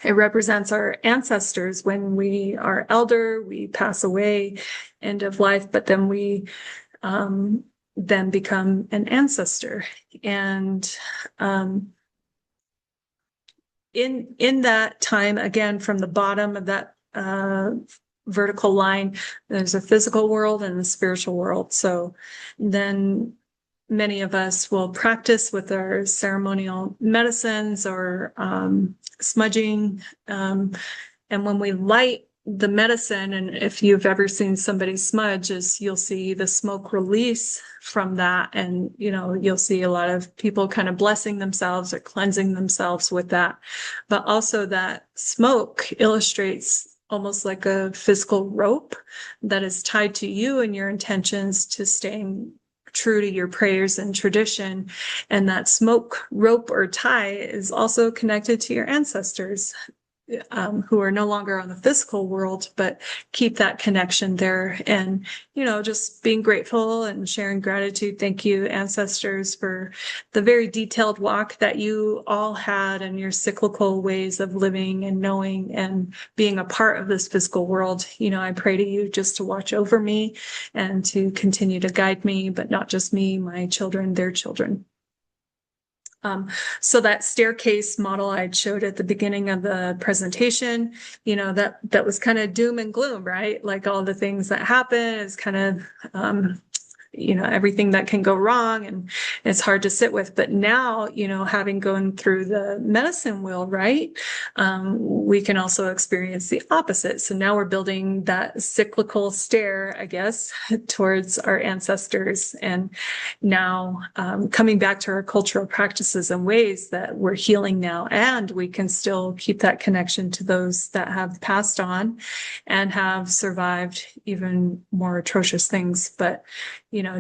S1: it represents our ancestors. When we are elder, we pass away, end of life, but then we then become an ancestor. And in that time, again, from the bottom of that vertical line, there's a physical world and a spiritual world. So then many of us will practice with our ceremonial medicines or smudging. And when we light the medicine, and if you've ever seen somebody smudge, is you'll see the smoke release from that. And, you'll see a lot of people kind of blessing themselves or cleansing themselves with that. But also that smoke illustrates almost like a physical rope that is tied to you and your intentions to staying true to your prayers and tradition. And that smoke rope or tie is also connected to your ancestors, who are no longer on the physical world, but keep that connection there. And, just being grateful and sharing gratitude. Thank you, ancestors, for the very detailed walk that you all had and your cyclical ways of living and knowing and being a part of this physical world. I pray to you just to watch over me and to continue to guide me, but not just me, my children, their children. So that staircase model I showed at the beginning of the presentation, that was kind of doom and gloom, right? Like all the things that happen is kind of everything that can go wrong, and it's hard to sit with. But now, having gone through the medicine wheel, right, we can also experience the opposite. So now we're building that cyclical stair, I guess, towards our ancestors, and now coming back to our cultural practices and ways that we're healing now, and we can still keep that connection to those that have passed on and have survived even more atrocious things. But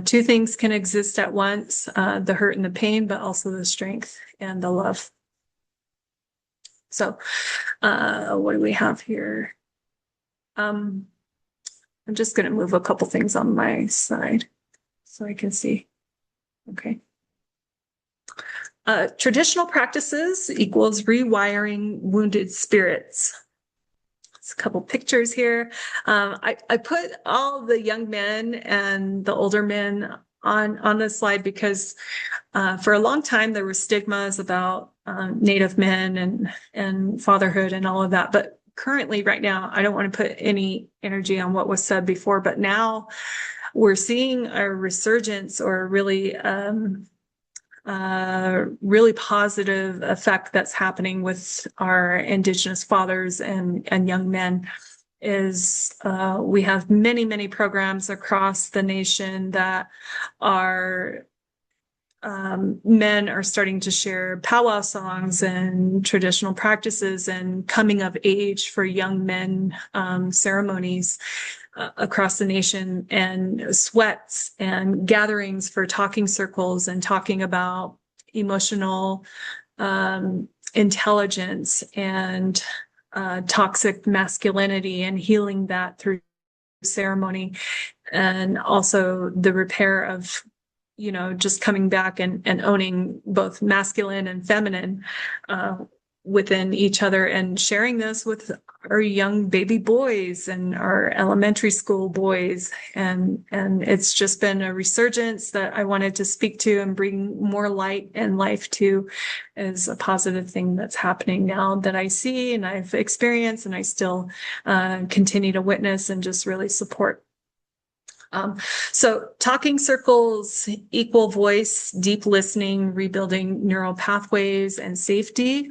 S1: two things can exist at once: the hurt and the pain, but also the strength and the love. So what do we have here? I'm just going to move a couple things on my side so I can see. Okay. Traditional practices equals rewiring wounded spirits. There's a couple pictures here. I put all the young men and the older men on this slide because for a long time there were stigmas about Native men and fatherhood and all of that. But currently, right now, I don't want to put any energy on what was said before, but now we're seeing a resurgence, or really really positive effect that's happening with our Indigenous fathers and young men. Is we have many programs across the nation that are men are starting to share powwow songs and traditional practices and coming of age for young men ceremonies across the nation, and sweats and gatherings for talking circles and talking about emotional intelligence and toxic masculinity, and healing that through ceremony, and also the repair of just coming back and owning both masculine and feminine within each other, and sharing this with our young baby boys and our elementary school boys. And it's just been a resurgence that I wanted to speak to and bring more light and life to, as a positive thing that's happening now that I see and I've experienced, and I still continue to witness and just really support. So talking circles, equal voice, deep listening, rebuilding neural pathways, and safety.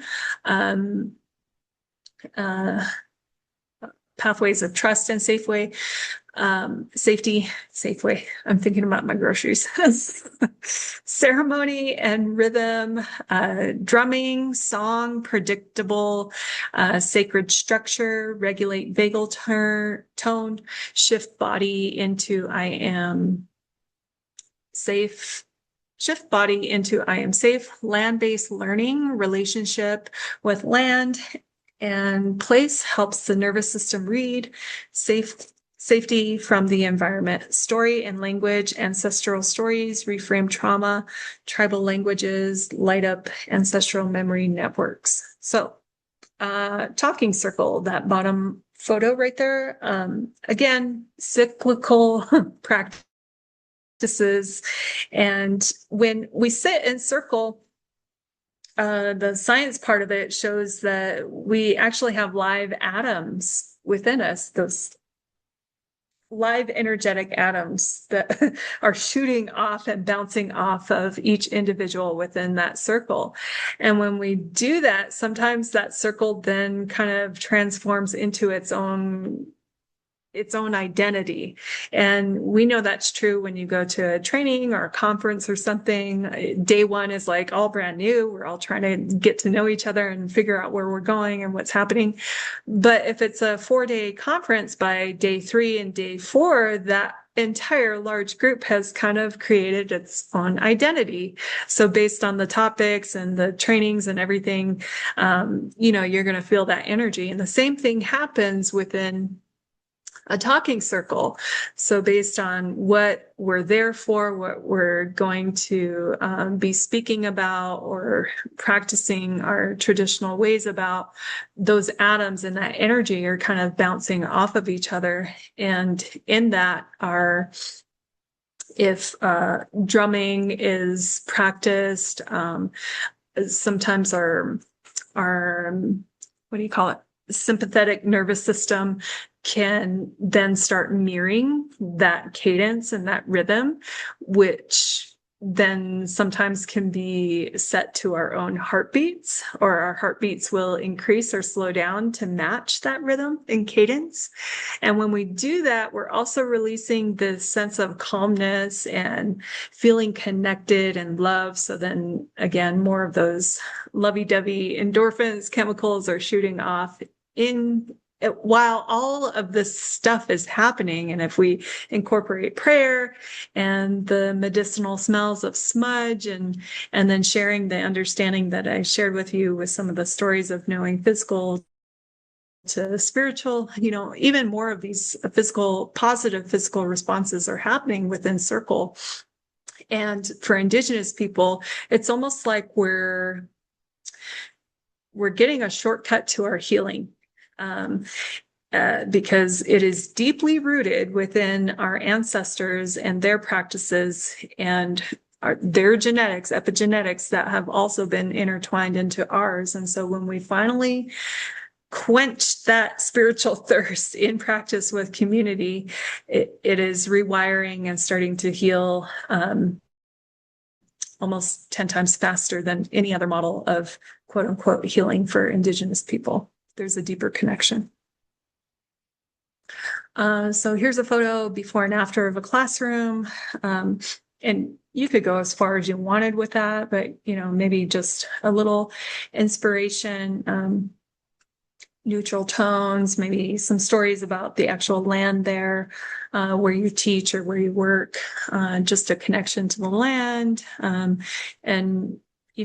S1: Pathways of trust and safety, Safeway. I'm thinking about my groceries. Ceremony and rhythm, drumming, song, predictable, sacred structure, regulate vagal tone, shift body into I am safe. Shift body into I am safe, land-based learning, relationship with land and place helps the nervous system read, safety from the environment, story and language, ancestral stories, reframe trauma, tribal languages, light up ancestral memory networks. So talking circle, that bottom photo right there, again, cyclical practices. And when we sit in circle, the science part of it shows that we actually have live atoms within us, those live energetic atoms that are shooting off and bouncing off of each individual within that circle. And when we do that, sometimes that circle then kind of transforms into its own identity. And we know that's true when you go to a training or a conference or something. Day one is like all brand new. We're all trying to get to know each other and figure out where we're going and what's happening. But if it's a 4-day conference, by day 3 and day 4, that entire large group has kind of created its own identity. So based on the topics and the trainings and everything, you're going to feel that energy. And the same thing happens within a talking circle. So based on what we're there for, what we're going to be speaking about or practicing our traditional ways about, those atoms and that energy are kind of bouncing off of each other. And in that are, if drumming is practiced, sometimes our what do you call it? sympathetic nervous system can then start mirroring that cadence and that rhythm, which then sometimes can be set to our own heartbeats, or our heartbeats will increase or slow down to match that rhythm and cadence. And when we do that, we're also releasing this sense of calmness and feeling connected and love. So then again, more of those lovey-dovey endorphins chemicals are shooting off in while all of this stuff is happening. And if we incorporate prayer and the medicinal smells of smudge, and then sharing the understanding that I shared with you with some of the stories of knowing physical to spiritual, even more of these positive physical responses are happening within circle. And for Indigenous people, it's almost like we're getting a shortcut to our healing. Because it is deeply rooted within our ancestors and their practices and their genetics, epigenetics, that have also been intertwined into ours. And so when we finally quench that spiritual thirst in practice with community, it is rewiring and starting to heal almost 10 times faster than any other model of quote unquote healing for Indigenous people. There's a deeper connection. So here's a photo before and after of a classroom. And you could go as far as you wanted with that, but, maybe just a little inspiration, neutral tones, maybe some stories about the actual land there, where you teach or where you work, just a connection to the land. And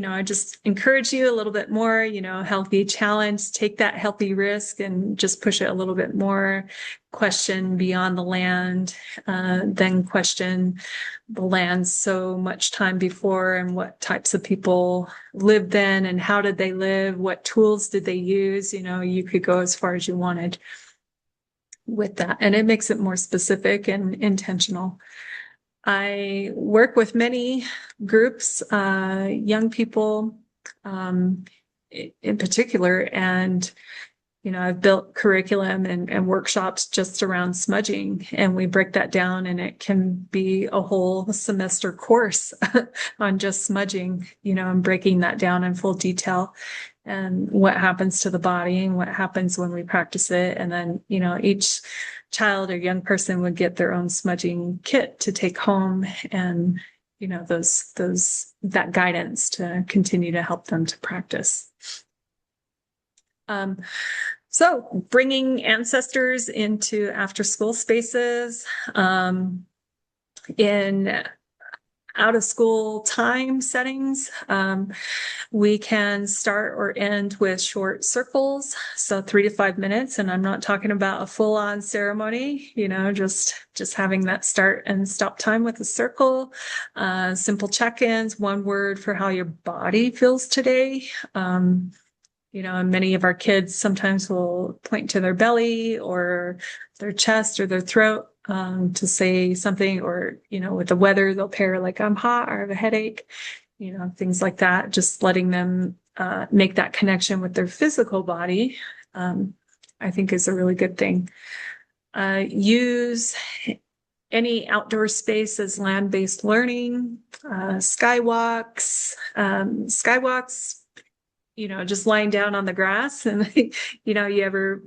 S1: I just encourage you a little bit more, healthy challenge, take that healthy risk and just push it a little bit more, question beyond the land, then question the land so much time before, and what types of people lived then and how did they live? What tools did they use? You could go as far as you wanted with that, and it makes it more specific and intentional. I work with many groups, young people in particular, and I've built curriculum and workshops just around smudging, and we break that down, and it can be a whole semester course on just smudging, and breaking that down in full detail, and what happens to the body and what happens when we practice it. And then, each child or young person would get their own smudging kit to take home, and, that guidance to continue to help them to practice. So bringing ancestors into after school spaces, in out of school time settings, we can start or end with short circles, so 3 to 5 minutes. And I'm not talking about a full-on ceremony, just having that start and stop time with a circle, simple check-ins, one word for how your body feels today. And many of our kids sometimes will point to their belly or their chest or their throat to say something, or, with the weather, they'll pair like, I'm hot, or I have a headache, things like that. Just letting them make that connection with their physical body, I think is a really good thing. Use any outdoor space as land-based learning, skywalks, just lying down on the grass, and, you ever,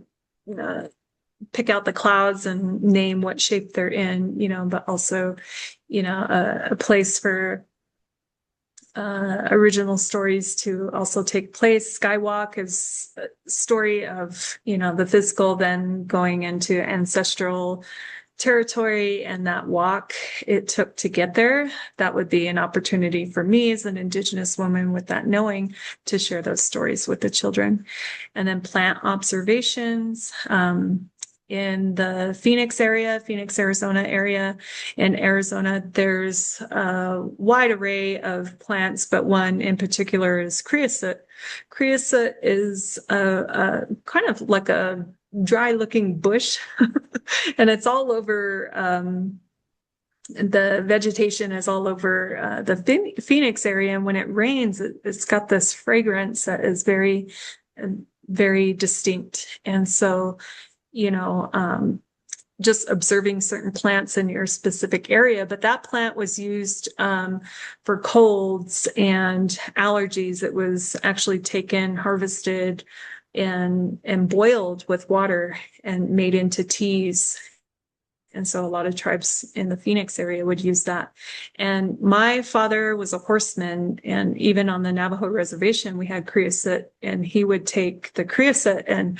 S1: pick out the clouds and name what shape they're in, but also, a place for original stories to also take place. Skywalk is a story of, the physical then going into ancestral territory, and that walk it took to get there. That would be an opportunity for me as an Indigenous woman with that knowing to share those stories with the children. And then plant observations, in the Phoenix, Arizona area. In Arizona, there's a wide array of plants, but one in particular is creosote. Creosote is a kind of like a dry looking bush, and it's all over, the vegetation is all over the Phoenix area. And when it rains, it's got this fragrance that is very very distinct. And so, you know, just observing certain plants in your specific area, but that plant was used for colds and allergies. It was actually taken, harvested, and boiled with water and made into teas. And so a lot of tribes in the Phoenix area would use that. And my father was a horseman, and even on the Navajo reservation, we had creosote, and he would take the creosote and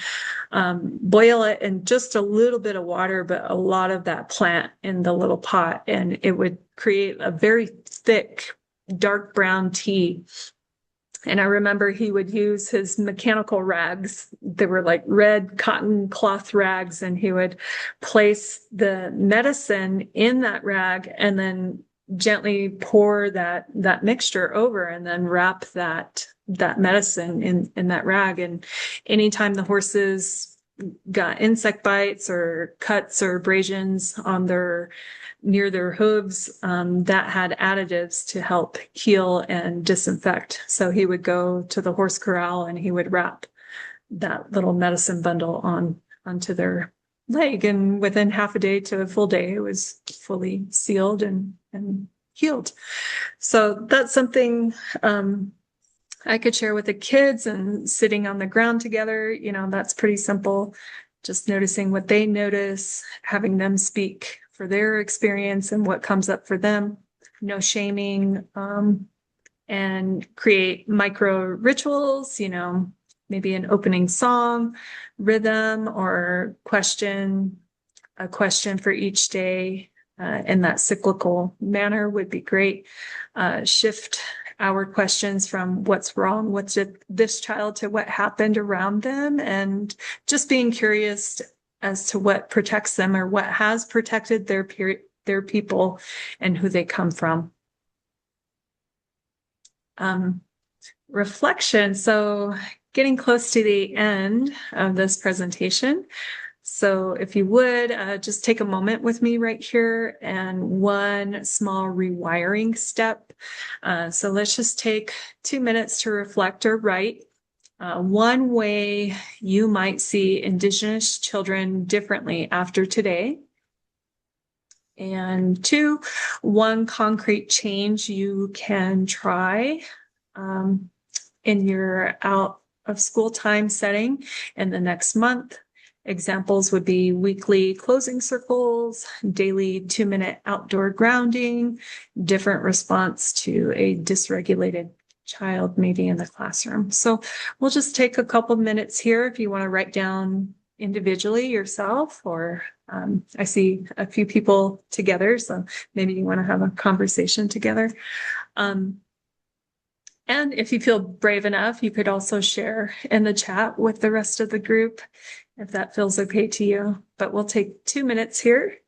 S1: boil it in just a little bit of water, but a lot of that plant in the little pot, and it would create a very thick, dark brown tea. And I remember he would use his mechanical rags. They were like red cotton cloth rags, and he would place the medicine in that rag and then gently pour that mixture over, and then wrap that medicine in that rag. And anytime the horses got insect bites or cuts or abrasions on near their hooves, that had additives to help heal and disinfect. So he would go to the horse corral and he would wrap that little medicine bundle onto their leg, and within half a day to a full day, it was fully sealed and healed. So that's something I could share with the kids, and sitting on the ground together, you know, that's pretty simple. Just noticing what they notice, having them speak for their experience and what comes up for them, no shaming, and create micro rituals, you know, maybe an opening song, rhythm, or a question for each day in that cyclical manner would be great. Shift our questions from what's wrong with this child to what happened around them, and just being curious as to what protects them or what has protected their people and who they come from. Reflection. So getting close to the end of this presentation. So if you would just take a moment with me right here, and one small rewiring step. So let's just take 2 minutes to reflect or write. One way you might see Indigenous children differently after today. And 2, one concrete change you can try in your out of school time setting in the next month. Examples would be weekly closing circles, daily 2-minute outdoor grounding, different response to a dysregulated child maybe in the classroom. So we'll just take a couple minutes here if you want to write down individually yourself, or I see a few people together, so maybe you want to have a conversation together. And if you feel brave enough, you could also share in the chat with the rest of the group, if that feels okay to you. But we'll take 2 minutes here.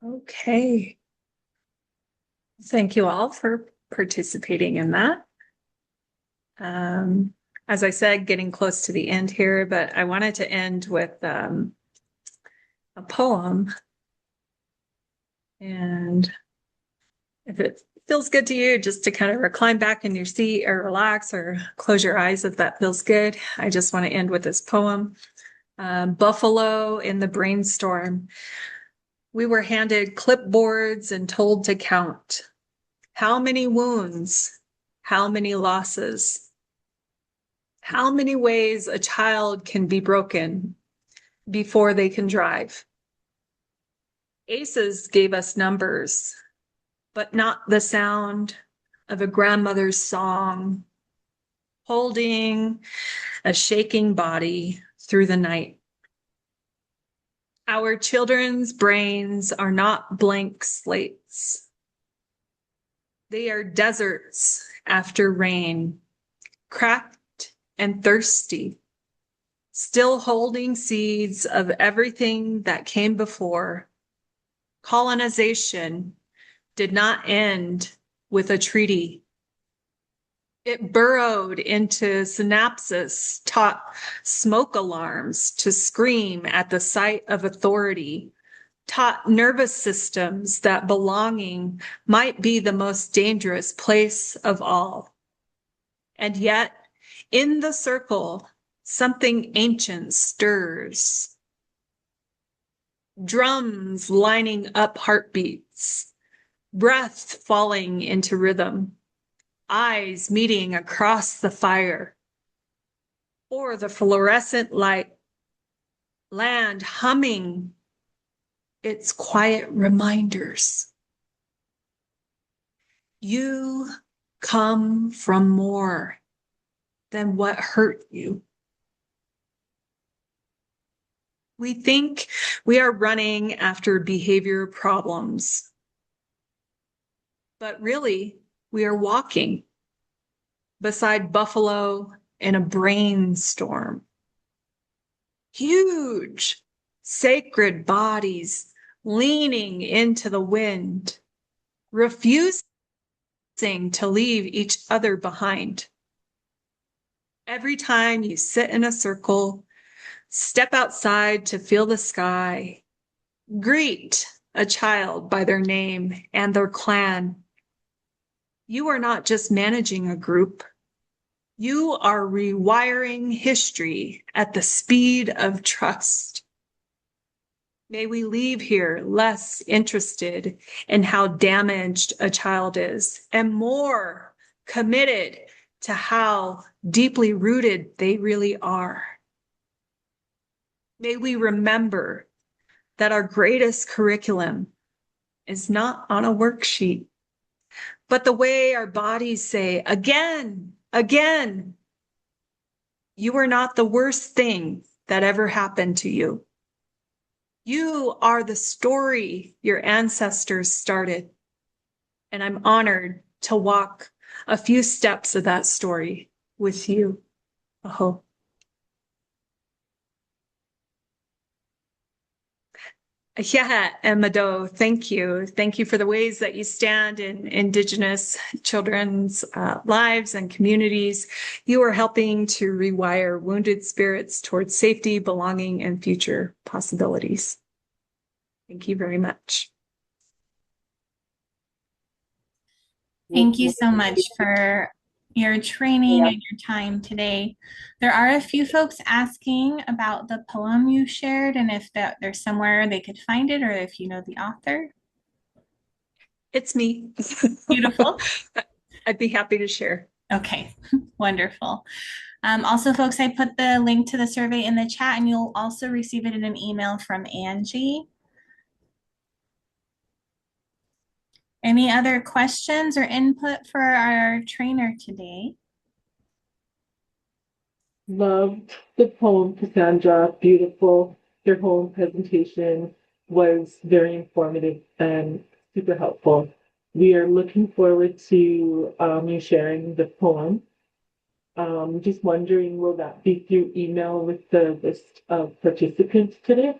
S1: Okay. Thank you all for participating in that. As I said, getting close to the end here, but I wanted to end with a poem. And if it feels good to you, just to kind of recline back in your seat or relax or close your eyes if that feels good. I just want to end with this poem. Buffalo in the Brainstorm. We were handed clipboards and told to count. How many wounds? How many losses? How many ways a child can be broken before they can drive? ACEs gave us numbers, but not the sound of a grandmother's song, holding a shaking body through the night. Our children's brains are not blank slates. They are deserts after rain, cracked and thirsty, still holding seeds of everything that came before. Colonization did not end with a treaty. It burrowed into synapses, taught smoke alarms to scream at the sight of authority, taught nervous systems that belonging might be the most dangerous place of all. And yet, in the circle, something ancient stirs. Drums lining up heartbeats, breath falling into rhythm, eyes meeting across the fire, or the fluorescent light, land humming its quiet reminders. You come from more than what hurt you. We think we are running after behavior problems, but really we are walking beside buffalo in a brainstorm. Huge, sacred bodies leaning into the wind, refusing to leave each other behind. Every time you sit in a circle, step outside to feel the sky, greet a child by their name and their clan. You are not just managing a group. You are rewiring history at the speed of trust. May we leave here less interested in how damaged a child is and more committed to how deeply rooted they really are. May we remember that our greatest curriculum is not on a worksheet, but the way our bodies say, again, again, you are not the worst thing that ever happened to you. You are the story your ancestors started, and I'm honored to walk a few steps of that story with you. Aho. Yeah, Emado, thank you. Thank you for the ways that you stand in Indigenous children's lives and communities. You are helping to rewire wounded spirits towards safety, belonging, and future possibilities. Thank you very much.
S2: Thank you so much for your training and your time today. There are a few folks asking about the poem you shared and if there's somewhere they could find it or if you know the author.
S1: It's me.
S2: Beautiful.
S1: I'd be happy to share.
S2: Okay, wonderful. Also, folks, I put the link to the survey in the chat and you'll also receive it in an email from Angie. Any other questions or input for our trainer today?
S4: Loved the poem, Cassandra. Beautiful. Your whole presentation was very informative and super helpful. We are looking forward to you sharing the poem. Just wondering, will that be through email with the list of participants today?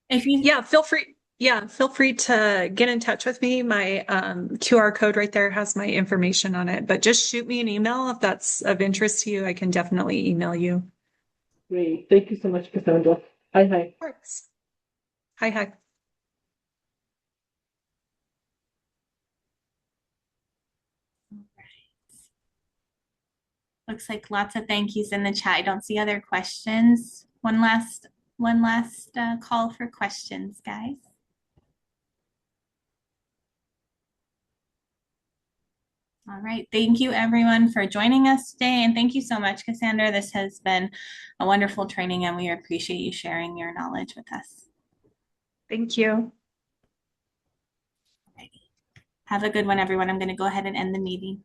S1: Yeah, feel free. Yeah, feel free to get in touch with me. My QR code right there has my information on it, but just shoot me an email if that's of interest to you. I can definitely email you.
S4: Great. Thank you so much, Cassandra. Hi.
S1: Of course. Hi, hi.
S2: Looks like lots of thank yous in the chat. I don't see other questions. One last call for questions, guys. All right. Thank you everyone for joining us today. And thank you so much, Casandra. This has been a wonderful training and we appreciate you sharing your knowledge with us.
S1: Thank you.
S2: Have a good one, everyone. I'm going to go ahead and end the meeting.